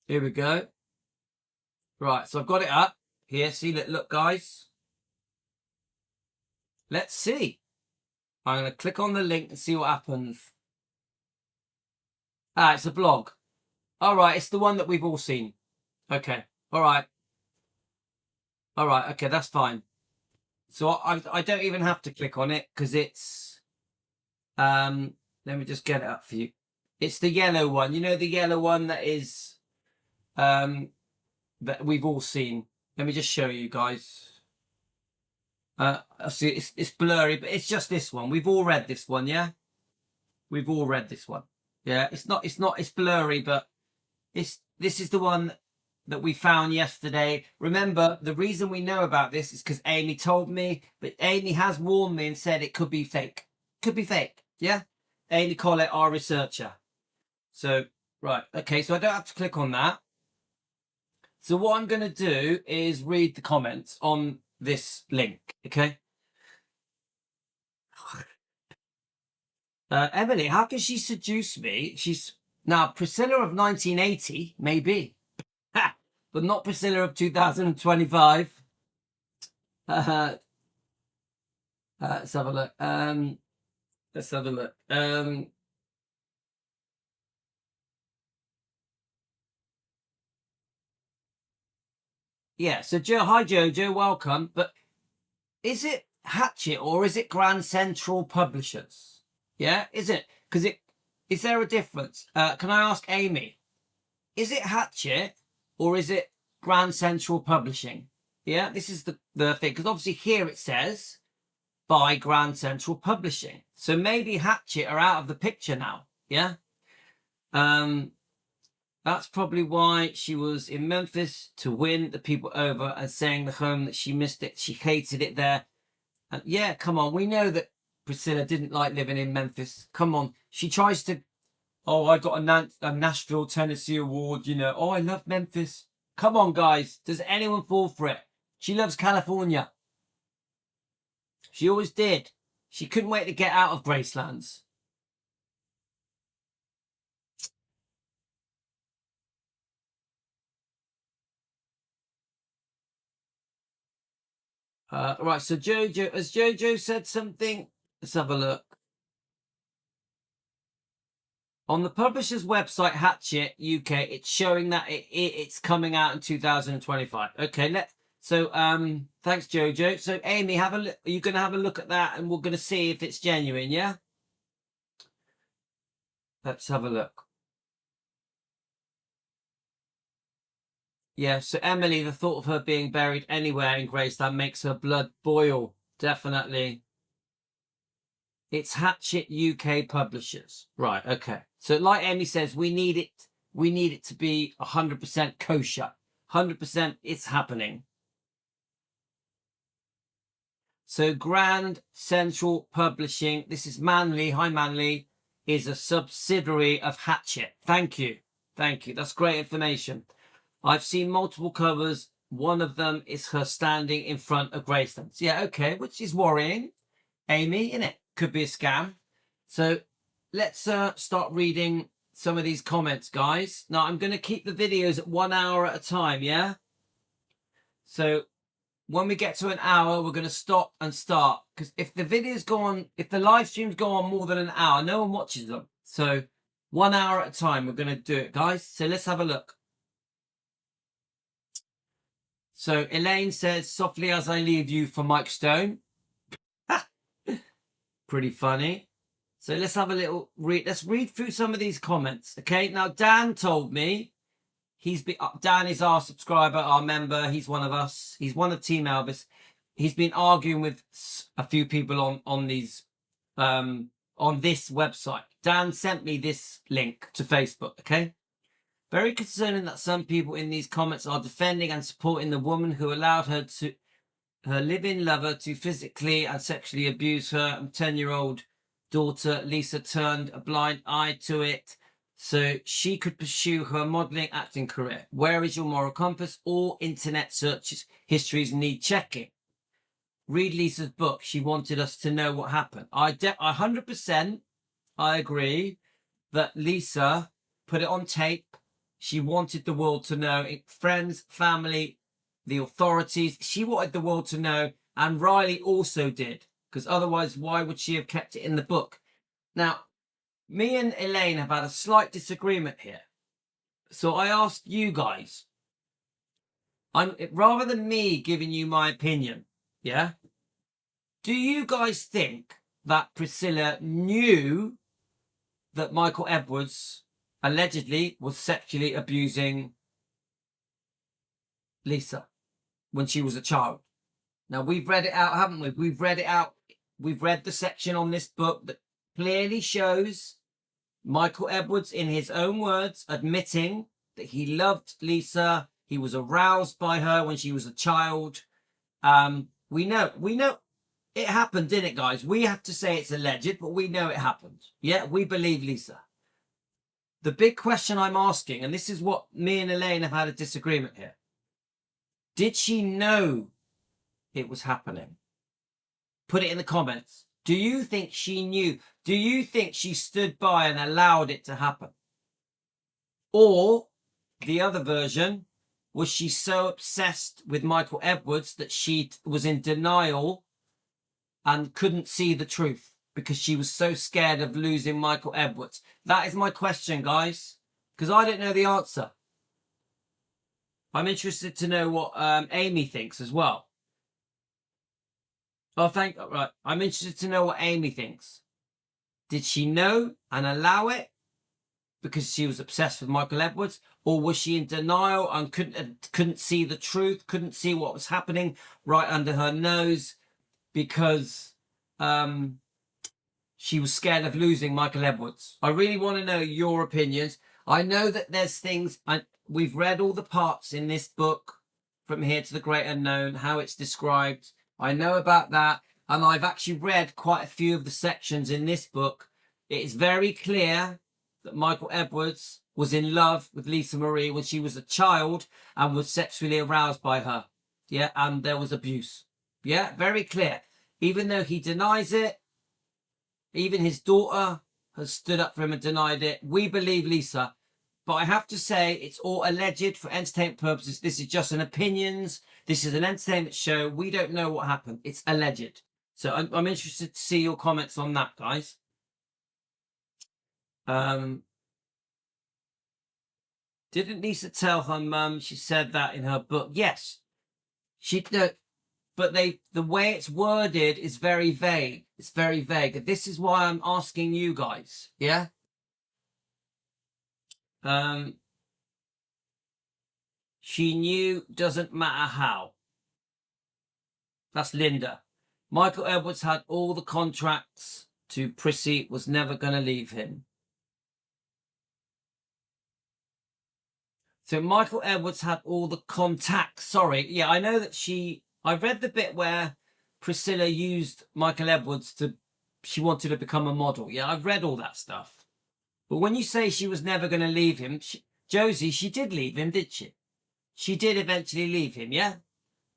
Here we go. Right, so I've got it up here. See, look, guys. Let's see. I'm going to click on the link and see what happens. It's a blog. All right, it's the one that we've all seen. Okay, all right. All right, okay, that's fine. So I don't even have to click on it because it's... let me just get it up for you. It's the yellow one. You know, the yellow one that is... that we've all seen. Let me just show you guys. See, it's blurry, but it's just this one. We've all read this one, yeah? We've all read this one. Yeah, it's blurry, but this is the one that we found yesterday. Remember, the reason we know about this is because Amy told me, but Amy has warned me and said it could be fake. Could be fake, yeah? Amy Collett, our researcher. So, right, okay, so I don't have to click on that. So what I'm going to do is read the comments on this link, okay? Emily, how can she seduce me? She's now Priscilla of 1980, maybe, but not Priscilla of 2025. Let's have a look. Let's have a look. Yeah, so Joe, hi Jojo, welcome. But is it Hatchet or is it Grand Central Publishers? Yeah, is it? Because is there a difference? Can I ask Amy? Is it Hatchet or is it Grand Central Publishing? Yeah, this is the thing. Because obviously here it says by Grand Central Publishing. So maybe Hatchet are out of the picture now. Yeah. That's probably why she was in Memphis, to win the people over and saying the home that she missed it. She hated it there. And yeah, come on. We know that Priscilla didn't like living in Memphis. Come on. She tries to, oh, I got a Nashville, Tennessee award, you know. Oh, I love Memphis. Come on, guys. Does anyone fall for it? She loves California. She always did. She couldn't wait to get out of Gracelands. Right, so Jojo, has Jojo said something? Let's have a look. On the publisher's website, Hatchet UK, it's showing that it's coming out in 2025. Okay, thanks, Jojo. So, Amy, have a look. Are you going to have a look at that, and we're going to see if it's genuine? Yeah. Let's have a look. Yeah. So, Emily, the thought of her being buried anywhere in Graceland makes her blood boil. Definitely. It's Hatchet UK Publishers. Right, okay. So like Amy says, we need it to be 100% kosher. 100% it's happening. So Grand Central Publishing, this is Manly, hi Manly, is a subsidiary of Hatchet. Thank you. Thank you. That's great information. I've seen multiple covers. One of them is her standing in front of Gracelands. Yeah, okay, which is worrying. Amy, innit? Could be a scam. So let's start reading some of these comments, guys. Now, I'm going to keep the videos at 1 hour at a time, yeah? So when we get to an hour, we're going to stop and start. Because if the videos go on, if the live streams go on more than an hour, no one watches them. So 1 hour at a time, we're going to do it, guys. So let's have a look. So Elaine says, softly as I leave you for Mike Stone. Pretty funny. So let's have a little read. Let's read through some of these comments. Okay. Now, Dan told me Dan is our subscriber, our member. He's one of us. He's one of Team Elvis. He's been arguing with a few people on this website. Dan sent me this link to Facebook. Okay. Very concerning that some people in these comments are defending and supporting the woman who allowed her live-in lover to physically and sexually abuse her 10-year-old daughter. Lisa turned a blind eye to it so she could pursue her modeling acting career. Where is your moral compass? All internet searches histories need checking. Read Lisa's book. She wanted us to know what happened. I 100% I agree that Lisa put it on tape. She wanted the world to know. Friends, family, the authorities. She wanted the world to know, and Riley also did, because otherwise, why would she have kept it in the book? Now, me and Elaine have had a slight disagreement here. So I asked you guys, rather than me giving you my opinion, yeah? Do you guys think that Priscilla knew that Michael Edwards allegedly was sexually abusing Lisa when she was a child? Now, we've read it out, haven't we? We've read it out. We've read the section on this book that clearly shows Michael Edwards, in his own words, admitting that he loved Lisa. He was aroused by her when she was a child. We know it happened, didn't it, guys? We have to say it's alleged, but we know it happened. Yeah, we believe Lisa. The big question I'm asking, and this is what me and Elaine have had a disagreement here. Did she know it was happening? Put it in the comments. Do you think she knew? Do you think she stood by and allowed it to happen? Or the other version, was she so obsessed with Michael Edwards that she was in denial and couldn't see the truth because she was so scared of losing Michael Edwards? That is my question, guys, because I don't know the answer. I'm interested to know what Amy thinks as well. Oh, right. I'm interested to know what Amy thinks. Did she know and allow it because she was obsessed with Michael Edwards, or was she in denial and couldn't see the truth, couldn't see what was happening right under her nose because she was scared of losing Michael Edwards? I really want to know your opinions. I know that there's things, we've read all the parts in this book, From Here to the Great Unknown, how it's described. I know about that, and I've actually read quite a few of the sections in this book. It is very clear that Michael Edwards was in love with Lisa Marie when she was a child and was sexually aroused by her. Yeah, and there was abuse. Yeah, very clear. Even though he denies it, even his daughter has stood up for him and denied it. We believe Lisa. But I have to say, it's all alleged for entertainment purposes. This is just an opinions. This is an entertainment show. We don't know what happened. It's alleged. So I'm interested to see your comments on that, guys. Didn't Lisa tell her mum? She said that in her book. Yes, she did. But the way it's worded is very vague. It's very vague. This is why I'm asking you guys. Yeah. She knew, doesn't matter how. That's Linda. Michael Edwards had all the contracts to PRESEY, was never going to leave him. So Michael Edwards had all the contacts. Sorry. Yeah, I know that I read the bit where Priscilla used Michael Edwards she wanted to become a model. Yeah, I've read all that stuff. But when you say she was never going to leave him, Josie, she did leave him, did she? She did eventually leave him, yeah?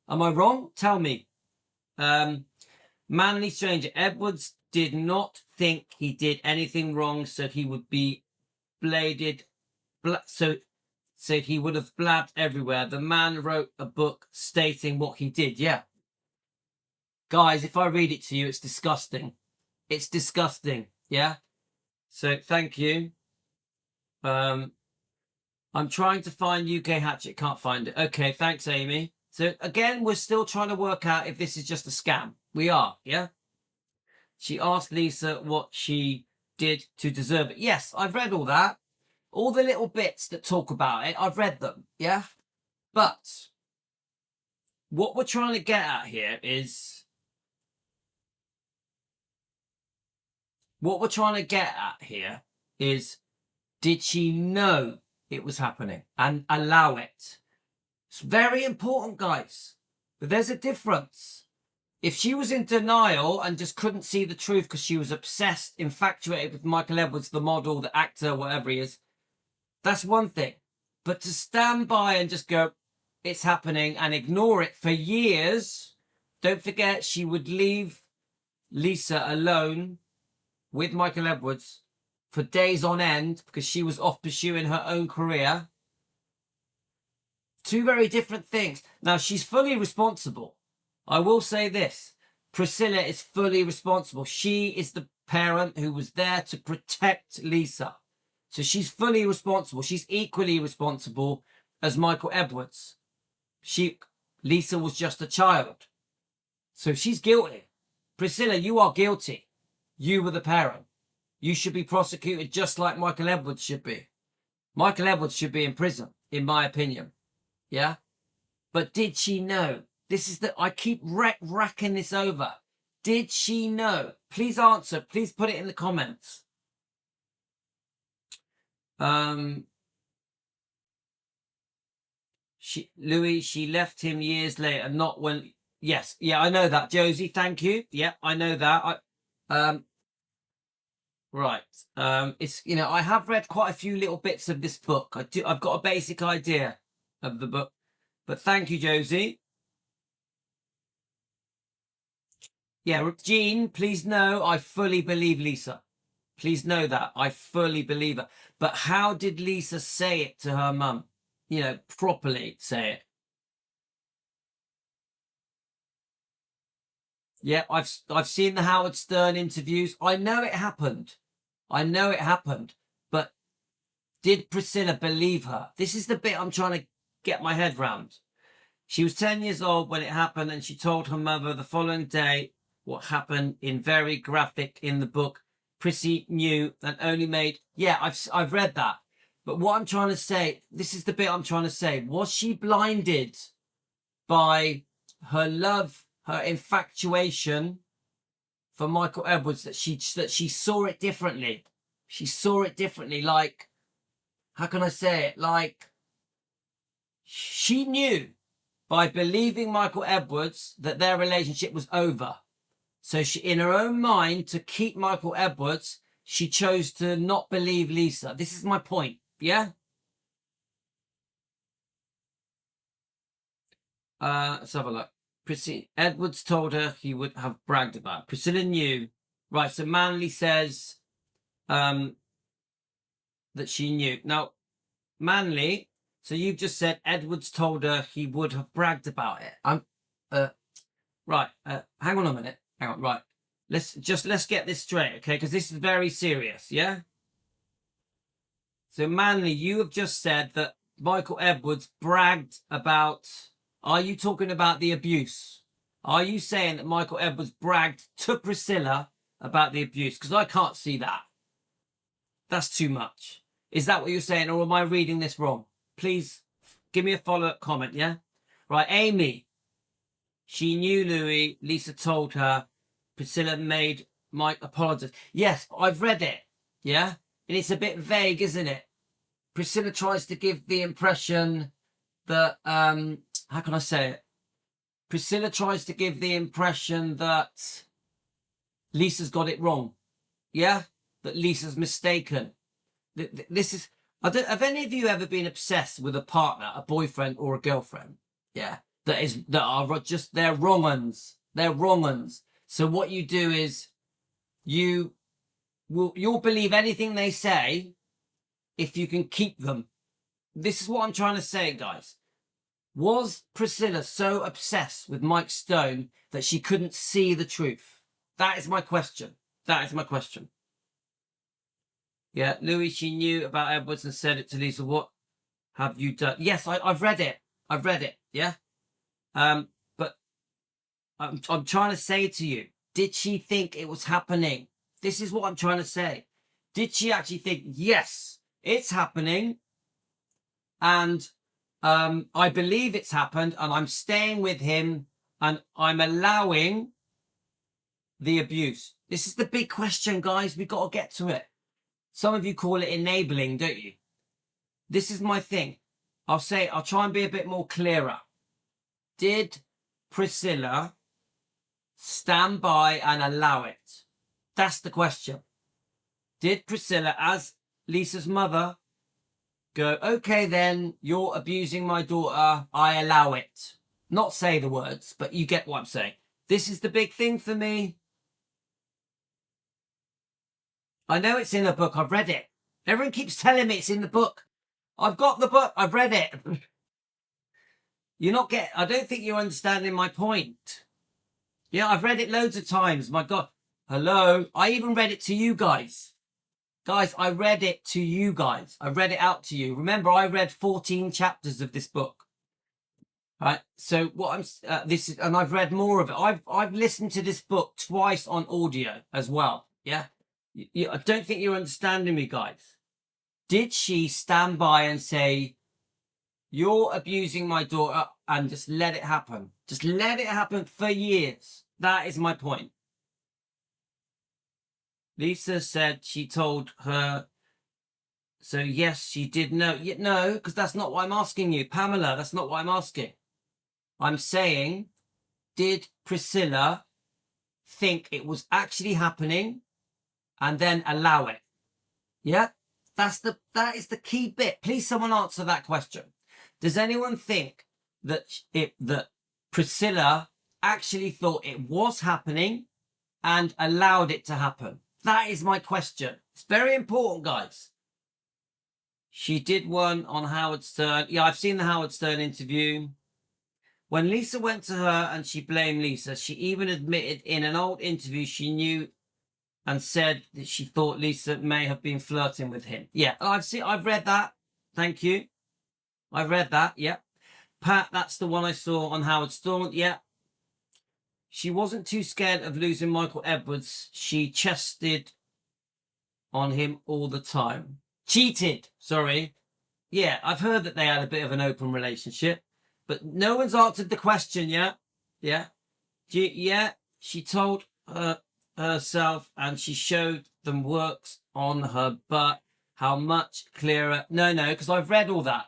Am I wrong? Tell me. Manly Stranger. Edwards did not think he did anything wrong, so he would be bladed. So he would have blabbed everywhere. The man wrote a book stating what he did. Yeah. Guys, if I read it to you, it's disgusting. It's disgusting. Yeah. So thank you. I'm trying to find UK Hatchet. Can't find it. Okay. Thanks, Amy. So again, we're still trying to work out if this is just a scam. We are. Yeah. She asked Lisa what she did to deserve it. Yes, I've read all that. All the little bits that talk about it, I've read them, yeah? But what we're trying to get at here is... did she know it was happening and allow it? It's very important, guys. But there's a difference. If she was in denial and just couldn't see the truth because she was obsessed, infatuated with Michael Edwards, the model, the actor, whatever he is, that's one thing. But to stand by and just go, it's happening, and ignore it for years. Don't forget, she would leave Lisa alone with Michael Edwards for days on end because she was off pursuing her own career. Two very different things. Now, she's fully responsible. I will say this. Priscilla is fully responsible. She is the parent who was there to protect Lisa. So she's fully responsible. She's equally responsible as Michael Edwards. Lisa was just a child. So she's guilty. Priscilla, you are guilty. You were the parent. You should be prosecuted just like Michael Edwards should be. Michael Edwards should be in prison, in my opinion. Yeah? But did she know? This is I keep racking this over. Did she know? Please answer. Please put it in the comments. Louis, she left him years later, not when... Yes, yeah, I know that, Josie. Thank you. Yeah, I know that. Right. It's, I have read quite a few little bits of this book. I've got a basic idea of the book. But thank you, Josie. Yeah, Jean, please know I fully believe Lisa. Please know that. I fully believe her. But how did Lisa say it to her mum? Properly say it. Yeah, I've seen the Howard Stern interviews. I know it happened. I know it happened. But did Priscilla believe her? This is the bit I'm trying to get my head round. She was 10 years old when it happened, and she told her mother the following day what happened in very graphic in the book. Prissy knew and only made... Yeah, I've read that. But what I'm trying to say, this is the bit I'm trying to say. Was she blinded by her love, her infatuation for Michael Edwards, that she saw it differently? She saw it differently. Like, how can I say it? Like, she knew by believing Michael Edwards that their relationship was over. So she, in her own mind, to keep Michael Edwards, she chose to not believe Lisa. This is my point. Yeah? Let's have a look. Edwards told her he would have bragged about it. Priscilla knew. Right, so Manley says that she knew. Now, Manley, so you've just said Edwards told her he would have bragged about it. Right, hang on a minute. Hang on, right. Let's get this straight, okay? Because this is very serious, yeah? So, Manley, you have just said that Michael Edwards bragged about... Are you talking about the abuse? Are you saying that Michael Edwards bragged to Priscilla about the abuse? Because I can't see that. That's too much. Is that what you're saying, or am I reading this wrong? Please give me a follow-up comment, yeah? Right, Amy. She knew Louis. Lisa told her. Priscilla made Mike apologize. Yes, I've read it, yeah? And it's a bit vague, isn't it? Priscilla tries to give the impression that... how can I say it? Priscilla tries to give the impression that Lisa's got it wrong. Yeah? That Lisa's mistaken. This is... have any of you ever been obsessed with a partner, a boyfriend or a girlfriend? Yeah. That are just... They're wrong uns. They're wrong uns. So what you do is you'll believe anything they say if you can keep them. This is what I'm trying to say, guys. Was Priscilla so obsessed with Mike Stone that she couldn't see the truth? That is my question. That is my question. Yeah, Louis, she knew about Edwards and said it to Lisa. What have you done? Yes, I've read it. I've read it. Yeah. But I'm trying to say to you, did she think it was happening? This is what I'm trying to say. Did she actually think, yes, it's happening, and I believe it's happened, and I'm staying with him, and I'm allowing the abuse? This is the big question, guys. We've got to get to it. Some of you call it enabling, don't you? This is my thing. I'll try and be a bit more clearer. Did Priscilla stand by and allow it? That's the question. Did Priscilla, as Lisa's mother, go, okay, then you're abusing my daughter, I allow it? Not say the words, but you get what I'm saying. This is the big thing for me. I know it's in the book. I've read it. Everyone keeps telling me it's in the book. I've got the book. I've read it. I don't think you're understanding my point. Yeah, I've read it loads of times. My God. Hello. I even read it to you guys. Guys, I read it to you guys. I read it out to you. Remember, I read 14 chapters of this book. Right. So what and I've read more of it. I've listened to this book twice on audio as well. Yeah. I don't think you're understanding me, guys. Did she stand by and say, you're abusing my daughter, and just let it happen? Just let it happen for years. That is my point. Lisa said she told her. So yes, she did know. No, because that's not what I'm asking you. Pamela, that's not what I'm asking. I'm saying, did Priscilla think it was actually happening and then allow it? Yeah, that is the key bit. Please, someone answer that question. Does anyone think that Priscilla actually thought it was happening and allowed it to happen? That is my question. It's very important, guys. She did one on Howard Stern. Yeah, I've seen the Howard Stern interview. When Lisa went to her and she blamed Lisa, she even admitted in an old interview she knew and said that she thought Lisa may have been flirting with him. Yeah, I've read that. Thank you. I've read that. Yeah. Pat, that's the one I saw on Howard Stern. Yeah. She wasn't too scared of losing Michael Edwards. She chested on him all the time. Cheated. Sorry. Yeah, I've heard that they had a bit of an open relationship, but no one's answered the question yet. Yeah. Yeah. She told herself and she showed them works on her butt. How much clearer? No, because I've read all that.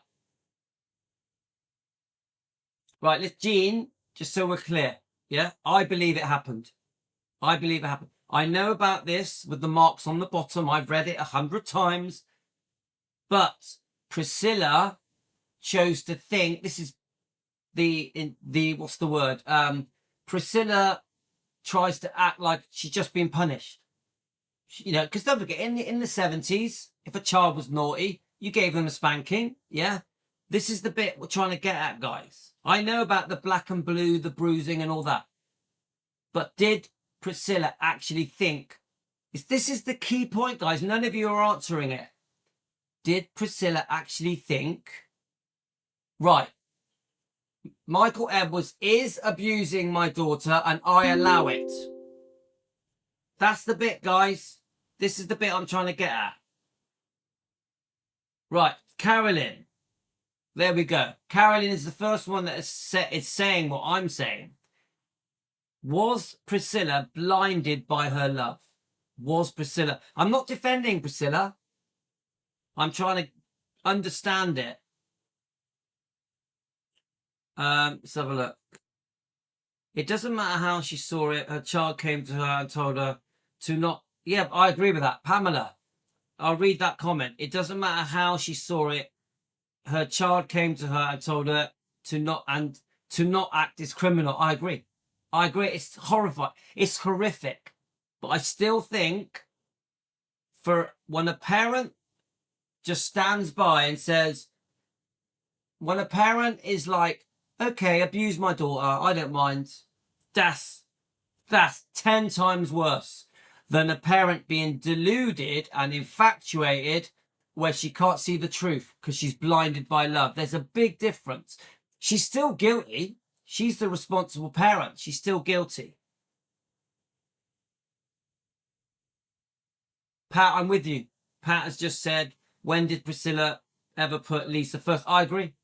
Right, let's Jean, just so we're clear. Yeah, I believe it happened. I believe it happened. I know about this with the marks on the bottom. I've read it 100 times. But Priscilla chose to think, this is what's the word? Priscilla tries to act like she's just been punished. You know, because don't forget, in the 70s, if a child was naughty, you gave them a spanking. Yeah, this is the bit we're trying to get at, guys. I know about the black and blue, the bruising and all that. But did Priscilla actually think, this is the key point, guys, none of you are answering it. Did Priscilla actually think, right, Michael Edwards is abusing my daughter and I allow it? That's the bit, guys. This is the bit I'm trying to get at. Right, Carolyn. There we go. Carolyn is the first one that is saying what I'm saying. Was Priscilla blinded by her love? Was Priscilla... I'm not defending Priscilla. I'm trying to understand it. Let's have a look. It doesn't matter how she saw it. Her child came to her and told her to not... Yeah, I agree with that. Pamela, I'll read that comment. It doesn't matter how she saw it. Her child came to her and told her to not act as criminal. I agree. It's horrifying. It's horrific. But I still think when a parent just stands by and says, when a parent is like, okay, abuse my daughter, I don't mind. That's 10 times worse than a parent being deluded and infatuated where she can't see the truth because she's blinded by love. There's a big difference. She's still guilty. She's the responsible parent. She's still guilty. Pat, I'm with you. Pat has just said, when did Priscilla ever put Lisa first? I agree.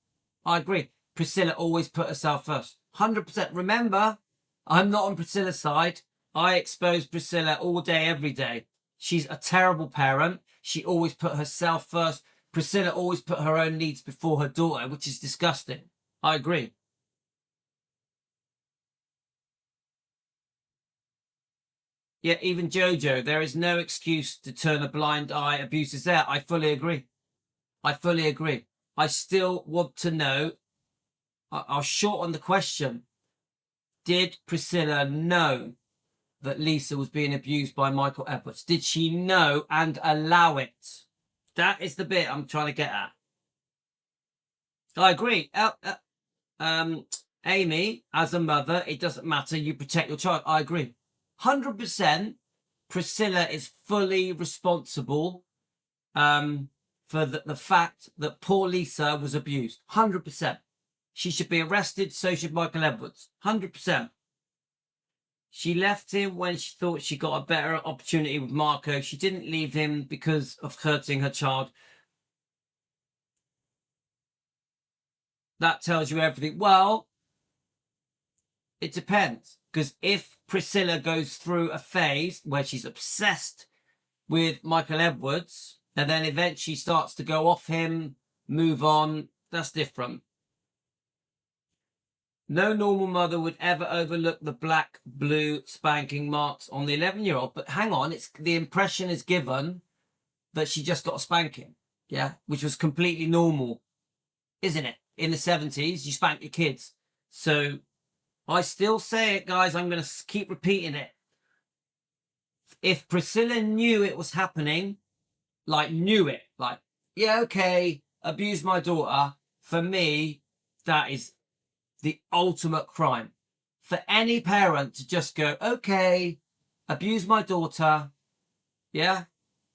Priscilla always put herself first. 100%. Remember, I'm not on Priscilla's side. I expose Priscilla all day, every day. She's a terrible parent. She always put herself first. Priscilla always put her own needs before her daughter, which is disgusting. I agree. Yeah, even Jojo, there is no excuse to turn a blind eye. Abuse is there. I fully agree. I still want to know, I'll shorten the question. Did Priscilla know that Lisa was being abused by Michael Edwards? Did she know and allow it? That is the bit I'm trying to get at. I agree. Amy, as a mother, it doesn't matter. You protect your child. I agree. 100%. Priscilla is fully responsible for the fact that poor Lisa was abused. 100%. She should be arrested. So should Michael Edwards. 100%. She left him when she thought she got a better opportunity with Marco. She didn't leave him because of hurting her child. That tells you everything. Well, it depends. Because if Priscilla goes through a phase where she's obsessed with Michael Edwards and then eventually starts to go off him, move on, that's different. No normal mother would ever overlook the black, blue spanking marks on the 11-year-old. But hang on, the impression is given that she just got a spanking, yeah, which was completely normal, isn't it? In the 70s, you spank your kids. So I still say it, guys. I'm going to keep repeating it. If Priscilla knew it was happening, yeah, okay, abuse my daughter, for me, that is the ultimate crime. For any parent to just go, okay, abuse my daughter, yeah,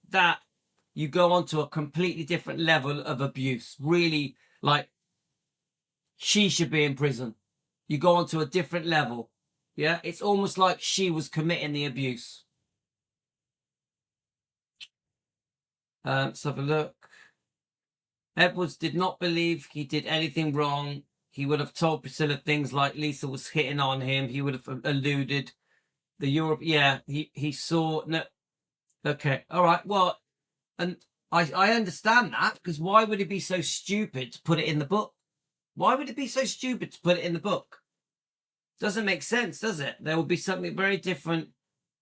that you go on to a completely different level of abuse. Really, like, she should be in prison. You go on to a different level. Yeah, it's almost like she was committing the abuse. Let's have a look. Edwards did not believe he did anything wrong. He would have told Priscilla things like Lisa was hitting on him. He would have alluded the Europe. Yeah, he saw. No, okay, all right. Well, and I understand that, because why would he be so stupid to put it in the book? Why would it be so stupid to put it in the book? Doesn't make sense, does it? There would be something very different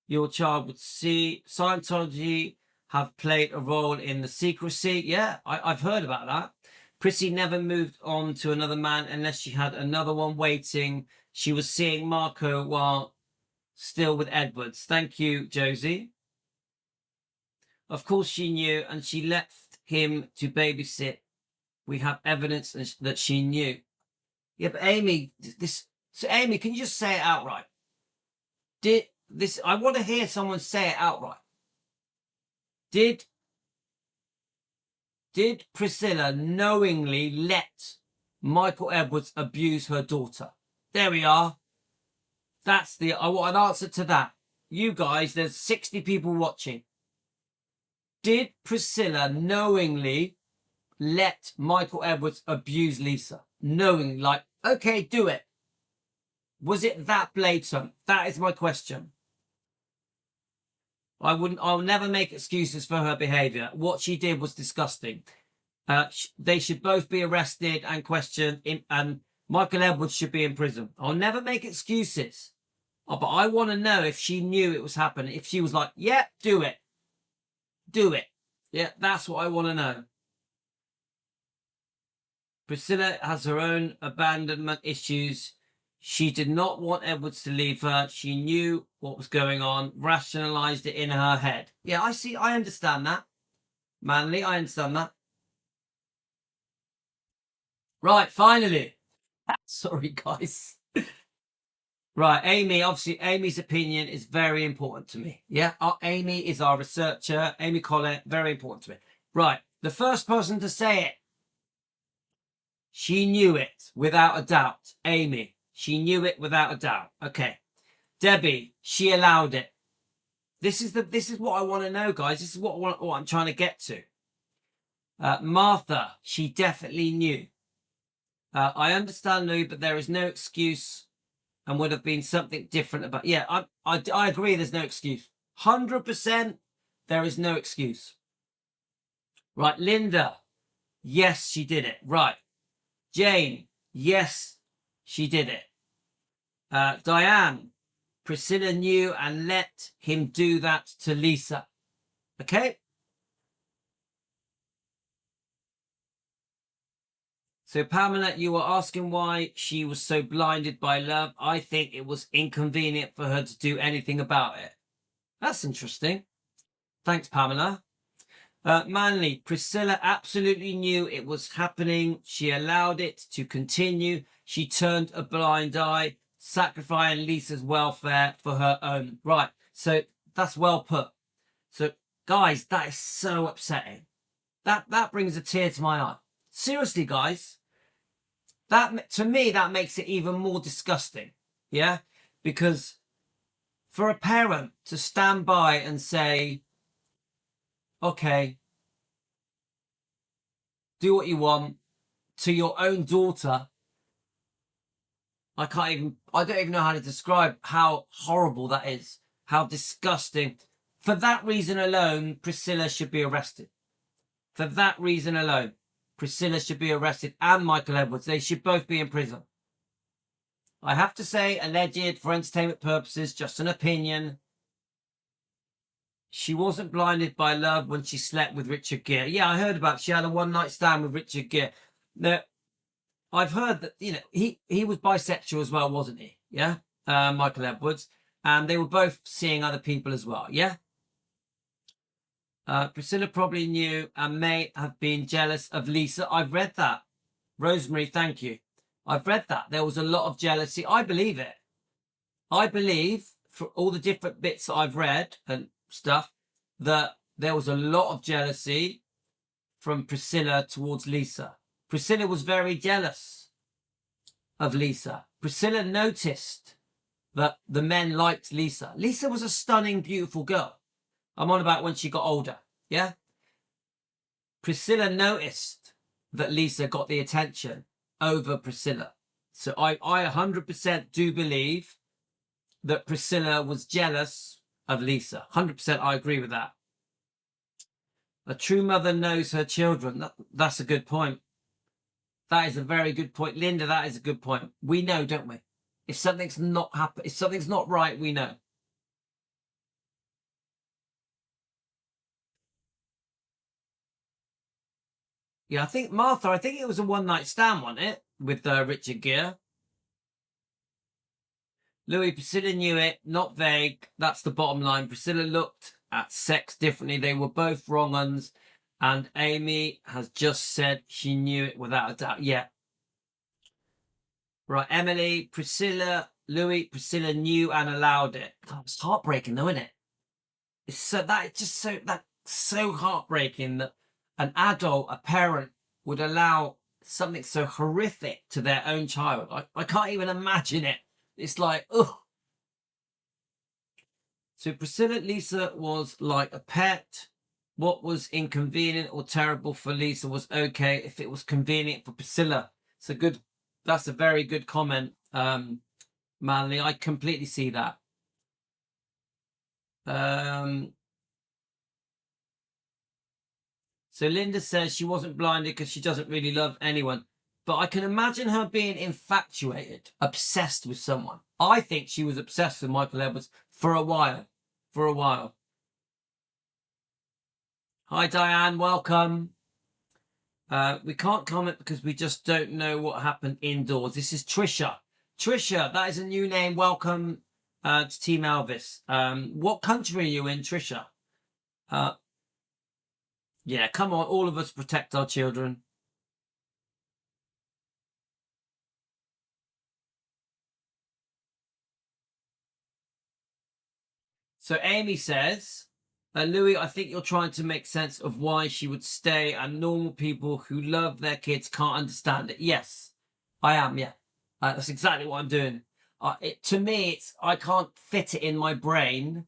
your child would see. Scientology have played a role in the secrecy. Yeah, I've heard about that. Prissy never moved on to another man unless she had another one waiting. She was seeing Marco while still with Edwards. Thank you, Josie. Of course she knew, and she left him to babysit. We have evidence that she knew. Yeah, but Amy, so Amy, can you just say it outright? I want to hear someone say it outright. Did Priscilla knowingly let Michael Edwards abuse her daughter? There we are. I want an answer to that. You guys, there's 60 people watching. Did Priscilla knowingly let Michael Edwards abuse Lisa? Knowingly, like, okay, do it. Was it that blatant? That is my question. I'll never make excuses for her behavior. What she did was disgusting. They should both be arrested and questioned, and Michael Edwards should be in prison. I'll never make excuses. But I want to know if she knew it was happening. If she was like, yeah, do it. Do it. Yeah, that's what I want to know. Priscilla has her own abandonment issues. She did not want Edwards to leave her. She knew what was going on, rationalized it in her head. Yeah, I understand that. Manly, I understand that. Right, finally. Sorry, guys. Right, Amy, obviously, Amy's opinion is very important to me. Yeah, Amy is our researcher. Amy Collett, very important to me. Right, the first person to say it. She knew it without a doubt. Amy. She knew it without a doubt. Okay. Debbie, she allowed it. This is what I want to know, guys. This is what I'm trying to get to. Martha, she definitely knew. I understand, Lou, but there is no excuse, and would have been something different about. Yeah, I agree. There's no excuse. 100%. There is no excuse. Right, Linda. Yes, she did it. Right. Jane. Yes, she did it. Diane, Priscilla knew and let him do that to Lisa. Okay? So, Pamela, you were asking why she was so blinded by love. I think it was inconvenient for her to do anything about it. That's interesting. Thanks, Pamela. Manly, Priscilla absolutely knew it was happening. She allowed it to continue. She turned a blind eye, sacrificing Lisa's welfare for her own. Right, so that's well put. So, guys, that is so upsetting. That brings a tear to my eye. Seriously, guys. To me, that makes it even more disgusting. Yeah? Because for a parent to stand by and say, okay, do what you want to your own daughter. I don't even know how to describe how horrible that is, how disgusting. For that reason alone, Priscilla should be arrested. For that reason alone, Priscilla should be arrested, and Michael Edwards. They should both be in prison. I have to say, alleged for entertainment purposes, just an opinion. She wasn't blinded by love when she slept with Richard Gere. Yeah, I heard about it. She had a one-night stand with Richard Gere. Now, I've heard that, he was bisexual as well, wasn't he? Yeah? Michael Edwards. And they were both seeing other people as well. Yeah? Priscilla probably knew and may have been jealous of Lisa. I've read that. Rosemary, thank you. I've read that. There was a lot of jealousy. I believe it. I believe, for all the different bits that I've read and stuff, that there was a lot of jealousy from Priscilla towards Lisa. Priscilla was very jealous of Lisa. Priscilla noticed that the men liked Lisa. Lisa was a stunning, beautiful girl. I'm on about when she got older, yeah? Priscilla noticed that Lisa got the attention over Priscilla. So I 100% do believe that Priscilla was jealous of Lisa. 100% I agree with that. A true mother knows her children. That's a good point. That is a very good point. Linda, that is a good point. We know, don't we? If something's not happen, if something's not right, we know. Yeah, I think, Martha, I think it was a one-night stand, wasn't it? With Richard Gere. Louis, Priscilla knew it, not vague. That's the bottom line. Priscilla looked at sex differently. They were both wrong uns. And Amy has just said she knew it without a doubt. Yeah. Right, Emily, Priscilla, Louis, Priscilla knew and allowed it. God, it's heartbreaking though, isn't it? It's so heartbreaking that an adult, a parent, would allow something so horrific to their own child. I can't even imagine it. It's like, ugh. So Priscilla, Lisa was like a pet. What was inconvenient or terrible for Lisa was okay if it was convenient for Priscilla. That's a very good comment, Manly. I completely see that. So Linda says she wasn't blinded because she doesn't really love anyone. But I can imagine her being infatuated, obsessed with someone. I think she was obsessed with Michael Edwards for a while. Hi, Diane. Welcome. We can't comment because we just don't know what happened indoors. This is Trisha. Trisha, that is a new name. Welcome to Team Elvis. What country are you in, Trisha? Yeah, come on. All of us protect our children. So Amy says, Louis, I think you're trying to make sense of why she would stay and normal people who love their kids can't understand it. Yes, I am, yeah. That's exactly what I'm doing. To me, I can't fit it in my brain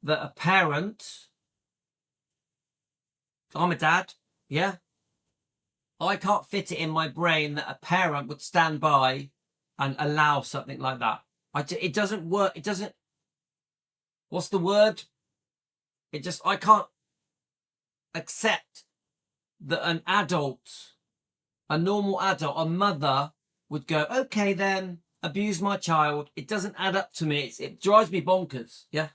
that a parent... I'm a dad, yeah? I can't fit it in my brain that a parent would stand by and allow something like that. It doesn't work. It doesn't... What's the word? I can't accept that an adult, a normal adult, a mother would go, okay, then abuse my child. It doesn't add up to me. It drives me bonkers. Yeah.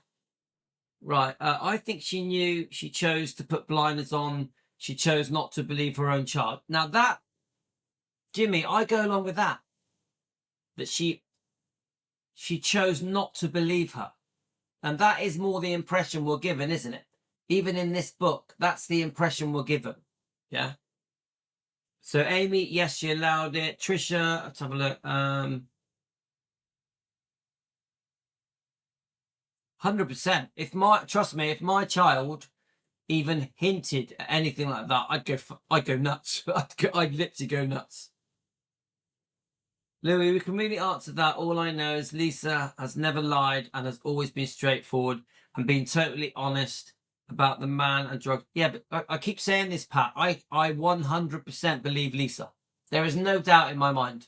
Right. I think she knew. She chose to put blinders on. She chose not to believe her own child. Now that, Jimmy, I go along with that. That she chose not to believe her. And that is more the impression we're given, isn't it? Even in this book, that's the impression we're given. Yeah. So Amy, yes, she allowed it. Trisha, let's have a look. 100%. Trust me, if my child even hinted at anything like that, I'd go nuts. I'd literally go nuts. Louis, we can really answer that. All I know is Lisa has never lied and has always been straightforward and been totally honest about the man and drugs. Yeah, but I keep saying this, Pat. I 100% believe Lisa. There is no doubt in my mind.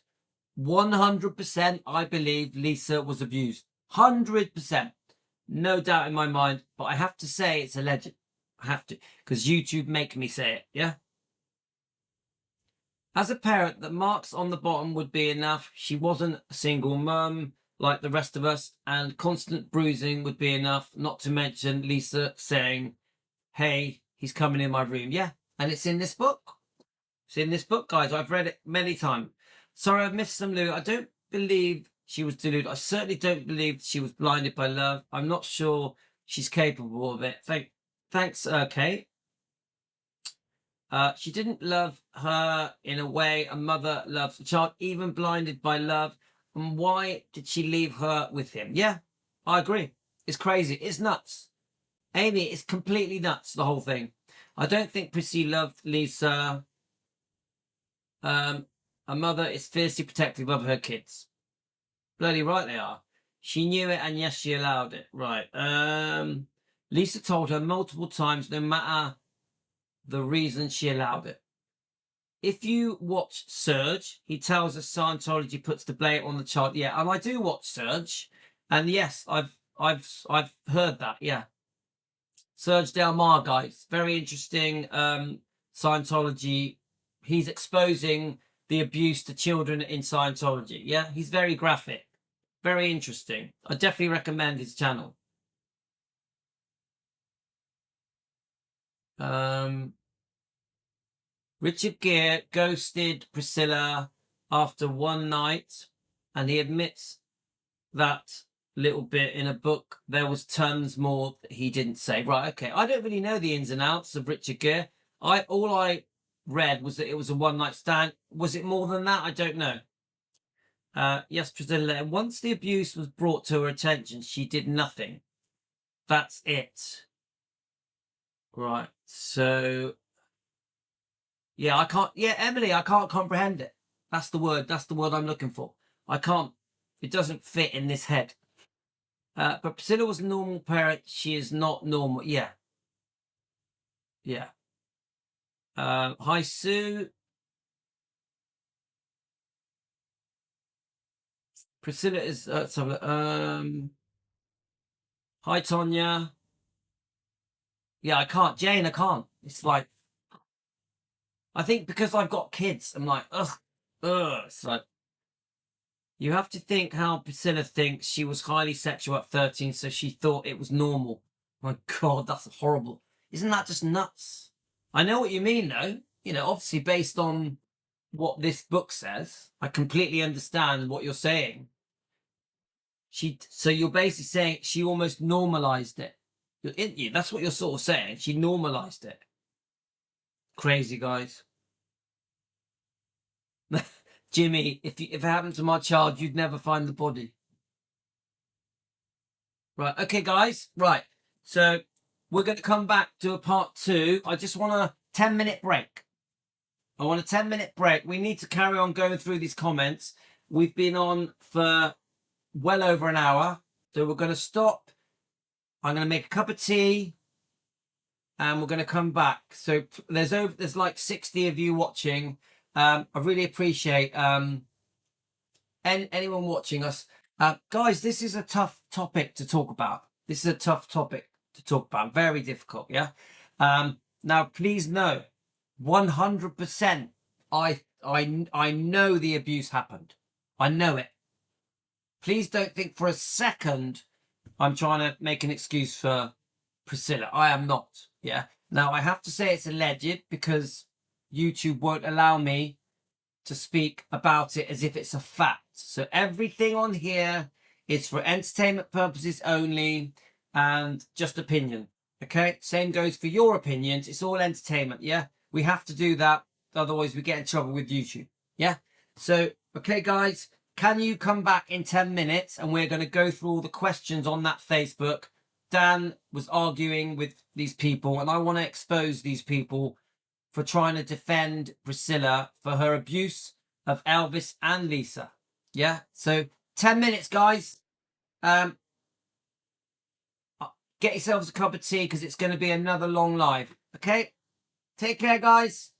100% I believe Lisa was abused. 100%. No doubt in my mind. But I have to say it's alleged. I have to. Because YouTube make me say it. Yeah? As a parent, the marks on the bottom would be enough. She wasn't a single mum like the rest of us, and constant bruising would be enough, not to mention Lisa saying, hey, he's coming in my room. Yeah, and it's in this book. It's in this book, guys. I've read it many times. Sorry, I've missed some, Lou. I don't believe she was deluded. I certainly don't believe she was blinded by love. I'm not sure she's capable of it. Thanks, Kate. She didn't love her in a way a mother loves a child, even blinded by love. And why did she leave her with him? Yeah, I agree. It's crazy. It's nuts. Amy, it's completely nuts, the whole thing. I don't think Prissy loved Lisa. A mother is fiercely protective of her kids. Bloody right they are. She knew it, and yes, she allowed it. Right. Lisa told her multiple times, no matter the reason, she allowed it. If you watch Surge, he tells us Scientology puts the blame on the child. Yeah, and I do watch Surge, and yes, I've heard that. Yeah, Serge Del Mar, guys, very interesting. Scientology. He's exposing the abuse to children in Scientology. Yeah, he's very graphic, very interesting. I definitely recommend his channel. Richard Gere ghosted Priscilla after one night, and he admits that little bit in a book. There was tons more that he didn't say. Right, okay. I don't really know the ins and outs of Richard Gere. All I read was that it was a one-night stand. Was it more than that? I don't know. Yes, Priscilla. Once the abuse was brought to her attention, she did nothing. That's it. Right. So, yeah, I can't. Yeah, Emily, I can't comprehend it. That's the word. That's the word I'm looking for. I can't. It doesn't fit in this head. But Priscilla was a normal parent. She is not normal. Yeah. Yeah. Hi, Sue. Priscilla is. Hi, Tonya. Yeah, I can't. Jane, I can't. It's like. I think because I've got kids, I'm like, ugh. It's like. You have to think how Priscilla thinks. She was highly sexual at 13, so she thought it was normal. My God, that's horrible. Isn't that just nuts? I know what you mean, though. You know, obviously based on what this book says, I completely understand what you're saying. So you're basically saying she almost normalized it. That's what you're sort of saying. She normalized it. Crazy, guys. Jimmy, if it happened to my child, you'd never find the body. Right, okay, guys. Right, so we're going to come back to a part 2. I just want a 10-minute break. I want a 10-minute break. We need to carry on going through these comments. We've been on for well over an hour, so we're going to stop. I'm going to make a cup of tea, and we're going to come back. So there's like 60 of you watching. I really appreciate anyone watching us. Guys, this is a tough topic to talk about. This is a tough topic to talk about. Very difficult, yeah? Now, please know, 100%, I know the abuse happened. I know it. Please don't think for a second I'm trying to make an excuse for Priscilla. I am not, yeah? Now, I have to say it's alleged because YouTube won't allow me to speak about it as if it's a fact. So everything on here is for entertainment purposes only and just opinion. Okay? Same goes for your opinions. It's all entertainment, yeah? We have to do that. Otherwise, we get in trouble with YouTube. Yeah? So, okay, guys, can you come back in 10 minutes and we're going to go through all the questions on that Facebook. Dan was arguing with these people and I want to expose these people for trying to defend Priscilla for her abuse of Elvis and Lisa. Yeah? So 10 minutes, guys. Get yourselves a cup of tea because it's going to be another long live. Okay? Take care, guys.